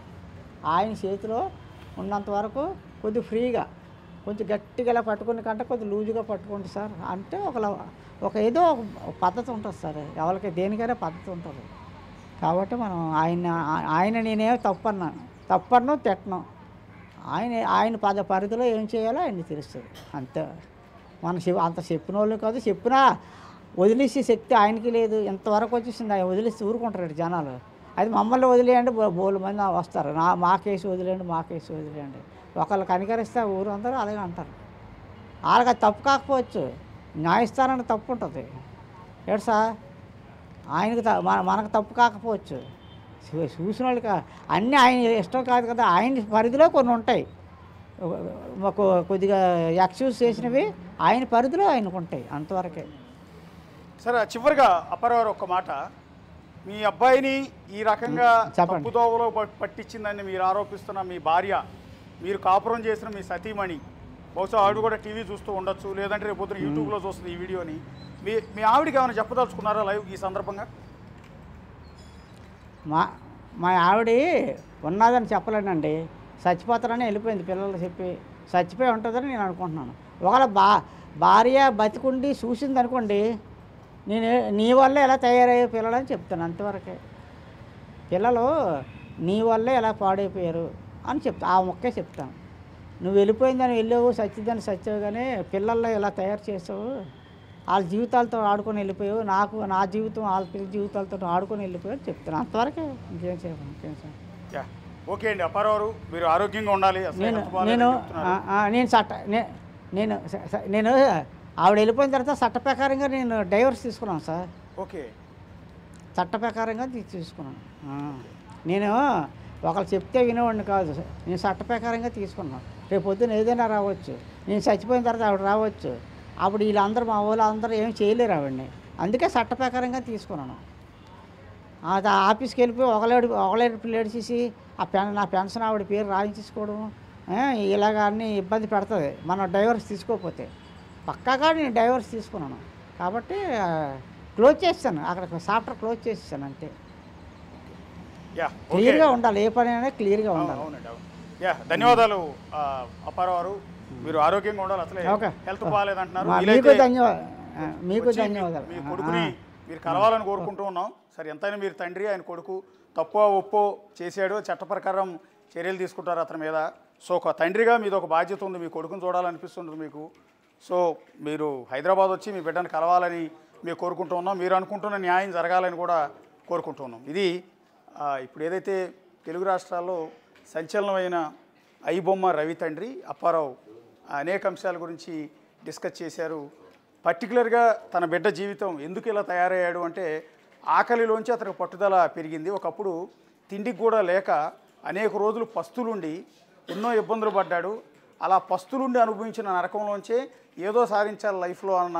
ఆయన చేతిలో ఉన్నంత వరకు కొద్దిగా ఫ్రీగా, కొంచెం గట్టిగా ఇలా పట్టుకుని కంటే కొద్దిగా లూజుగా పట్టుకోండి సార్ అంటే ఒక ఏదో ఒక పద్ధతి ఉంటుంది సార్. ఎవరికి దేనికైనా పద్ధతి ఉంటుంది. కాబట్టి మనం ఆయన నేనేమో తప్పను తిట్టను. ఆయన పరిధిలో ఏం చేయాలో ఆయన్ని తెలుస్తుంది అంతే. అంత చెప్పిన వాళ్ళు కాదు, చెప్పినా వదిలేసే శక్తి ఆయనకి లేదు. ఇంతవరకు వచ్చేసింది. ఆయన వదిలేసి ఊరుకుంటారు జనాలు. అది మమ్మల్ని వదిలేయండి, బోలు మంది వస్తారు. మా కేసు వదిలేయండి. ఒకళ్ళు కనికరిస్తే ఊరు అందరూ అలాగే అంటారు. వాళ్ళకి తప్పు కాకపోవచ్చు, న్యాయస్థానానికి తప్పు ఉంటుంది. ఏడు సార్, ఆయనకి మనకు తప్పు కాకపోవచ్చు. చూసిన వాళ్ళకి అన్నీ ఆయన ఇష్టం కాదు కదా. ఆయన పరిధిలో కొన్ని ఉంటాయి, కొద్దిగా ఎక్స్క్యూజ్ చేసినవి ఆయన పరిధిలో ఆయనకు ఉంటాయి, అంతవరకే. సరే, చివరిగా అపరావు ఒక్క మాట. మీ అబ్బాయిని ఈ రకంగా తప్పుదోవలో పట్టించిందని మీరు ఆరోపిస్తున్న మీ భార్య, మీరు కాపురం చేసిన మీ సతీమణి, బహుశా ఆవిడ కూడా టీవీ చూస్తూ ఉండొచ్చు, లేదంటే రేపు పొద్దున యూట్యూబ్లో చూస్తుంది ఈ వీడియోని. మీ ఆవిడకి ఏమైనా చెప్పదలుచుకున్నారా లైవ్ ఈ సందర్భంగా? మా ఆవిడ ఉన్నదని చెప్పలేనండి. చచ్చిపోతారని వెళ్ళిపోయింది పిల్లలు చెప్పి. చచ్చిపోయి ఉంటుందని నేను అనుకుంటున్నాను. ఒకవేళ భార్య బతికుండి చూసింది అనుకోండి, నీ వల్లే ఎలా తయారయ్యే పిల్లలు అని చెప్తాను, అంతవరకే. పిల్లలు నీ వల్లే ఎలా పాడైపోయారు అని ఆ మొక్కే చెప్తాను. నువ్వు వెళ్ళిపోయిందని వెళ్ళావు, సచ్చిద్దని సచ్చావు, కానీ పిల్లల్లో ఎలా తయారు చేసావు, వాళ్ళ జీవితాలతో ఆడుకొని వెళ్ళిపోయావు, నా జీవితం వాళ్ళ పిల్లల జీవితాలతో ఆడుకొని వెళ్ళిపోయావు చెప్తాను, అంతవరకే. ఇంకేం చేయను. ఓకే అండి అప్పారావు, మీరు ఆరోగ్యంగా ఉండాలి. నేను ఆవిడ వెళ్ళిపోయిన తర్వాత చట్ట ప్రకారంగా నేను డైవర్స్ తీసుకున్నాను సార్. ఓకే, చట్ట ప్రకారంగా తీసుకున్నాను. నేను ఒకళ్ళు చెప్తే వినేవాడిని కాదు, నేను చట్ట ప్రకారంగా తీసుకున్నాను. రేపు పొద్దున్న ఏదైనా రావచ్చు, నేను చచ్చిపోయిన తర్వాత ఆవిడ రావచ్చు. అప్పుడు వీళ్ళందరూ మా వాళ్ళు అందరూ ఏం చేయలేరు ఆవిడని. అందుకే చట్ట ప్రకారంగా తీసుకున్నాను. అది ఆఫీస్కి వెళ్ళిపోయి ఒకలేడు పిల్లలు చేసి నా పెన్షన్ ఆవిడ పేరు రాయించుకోవడం ఇలాగ అన్నీ ఇబ్బంది పెడుతుంది మనం డైవర్స్ తీసుకోకపోతే. పక్కాగా నేను డైవర్స్ తీసుకున్నాను కాబట్టి క్లోజ్ చేస్తాను, అక్కడ చాప్టర్ క్లోజ్ చేసేసాను అంతే. యా ఓకే క్లియర్గా ఉండాలి, ఏ పని అయినా క్లియర్గా ఉండాలి. అవునండి అవును. యా ధన్యవాదాలు అప్పారావు గారు. మీరు ఆరోగ్యంగా ఉండాలి, అసలే ఓకే. హెల్త్ బాగాలేదంటున్నారు. మీకు వీలైతే మీకు వచ్చి ధన్యవాదాలు. మీ కొడుకుని మీరు కలవాలని కోరుకుంటూ ఉన్నాం. సరే ఎంతైనా మీరు తండ్రి, ఆయన కొడుకు తప్పో ఒప్పో చేశాడు, చట్ట ప్రకారం చర్యలు తీసుకుంటారు అతని మీద. సో ఒక తండ్రిగా మీది ఒక బాధ్యత ఉంది, మీ కొడుకుని చూడాలనిపిస్తుంది మీకు. సో మీరు హైదరాబాద్ వచ్చి మీ బిడ్డను కలవాలని మేము కోరుకుంటూ ఉన్నాం. మీరు అనుకుంటున్న న్యాయం జరగాలని కూడా కోరుకుంటూ ఉన్నాం. ఇది ఇప్పుడు ఏదైతే తెలుగు రాష్ట్రాల్లో సంచలనమైన ఐబొమ్మ రవి తండ్రి అప్పారావు అనేక అంశాల గురించి డిస్కస్ చేశారు. పర్టికులర్గా తన బిడ్డ జీవితం ఎందుకు ఇలా తయారయ్యాడు అంటే ఆకలిలోంచి అతనికి పట్టుదల పెరిగింది. ఒకప్పుడు తిండికి కూడా లేక అనేక రోజులు పస్తులుండి ఎన్నో ఇబ్బందులు పడ్డాడు. అలా పస్తులుండి అనుభవించిన నరకంలోంచే ఏదో సాధించాలి లైఫ్లో అన్న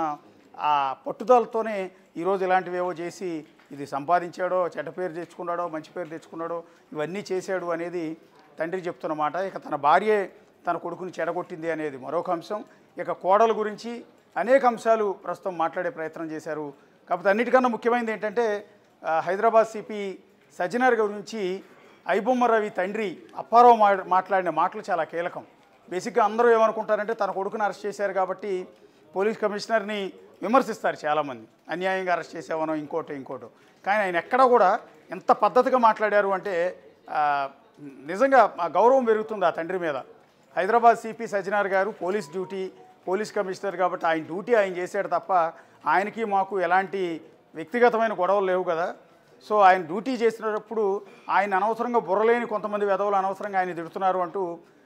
ఆ పట్టుదలతోనే ఈరోజు ఇలాంటివేవో చేసి ఇది సంపాదించాడో, చెడ్డ పేరు తెచ్చుకున్నాడో, మంచి పేరు తెచ్చుకున్నాడో, ఇవన్నీ చేశాడు అనేది తండ్రి చెప్తున్నమాట. ఇక తన భార్యే తన కొడుకుని చెడగొట్టింది అనేది మరొక అంశం. ఇక కోడల గురించి అనేక అంశాలు ప్రస్తుతం మాట్లాడే ప్రయత్నం చేశారు. కాకపోతే అన్నిటికన్నా ముఖ్యమైనది ఏంటంటే హైదరాబాద్ సిపి సజ్జనార్ గురించి ఐబొమ్మ రవి తండ్రి అప్పారావు మాట్లాడిన మాటలు చాలా కీలకం. బేసిక్గా అందరూ ఏమనుకుంటారంటే తన కొడుకుని అరెస్ట్ చేశారు కాబట్టి పోలీస్ కమిషనర్ని విమర్శిస్తారు చాలామంది, అన్యాయంగా అరెస్ట్ చేసావనో ఇంకోటో. కానీ ఆయన ఎక్కడా కూడా ఎంత పద్ధతిగా మాట్లాడారు అంటే నిజంగా ఆ గౌరవం పెరుగుతుంది ఆ తండ్రి మీద. హైదరాబాద్ సిపి సజ్జనార్ గారు పోలీస్ కమిషనర్ కాబట్టి ఆయన డ్యూటీ ఆయన చేశాడు తప్ప ఆయనకి మాకు ఎలాంటి వ్యక్తిగతమైన గొడవలు లేవు కదా. సో ఆయన డ్యూటీ చేసినప్పుడు ఆయన అనవసరంగా బుర్రలేని కొంతమంది వెధవలు అనవసరంగా ఆయన తిడుతున్నారు అంటూ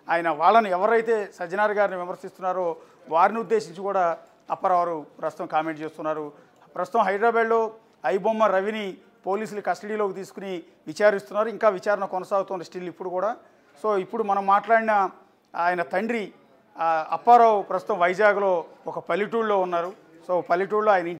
ఆయన వాళ్ళని ఎవరైతే సజ్జనార్ గారిని విమర్శిస్తున్నారో వారిని ఉద్దేశించి కూడా అప్పారావు ప్రస్తుతం కామెంట్ చేస్తున్నారు. ప్రస్తుతం హైదరాబాద్లో ఐబొమ్మ రవిని పోలీసులు కస్టడీలోకి తీసుకుని విచారిస్తున్నారు. ఇంకా విచారణ కొనసాగుతుంది స్టిల్ ఇప్పుడు కూడా. సో ఇప్పుడు మనం మాట్లాడిన ఆయన తండ్రి అప్పారావు ప్రస్తుతం వైజాగ్లో ఒక పల్లెటూళ్ళలో ఉన్నారు. సో పల్లెటూళ్ళలో ఆయన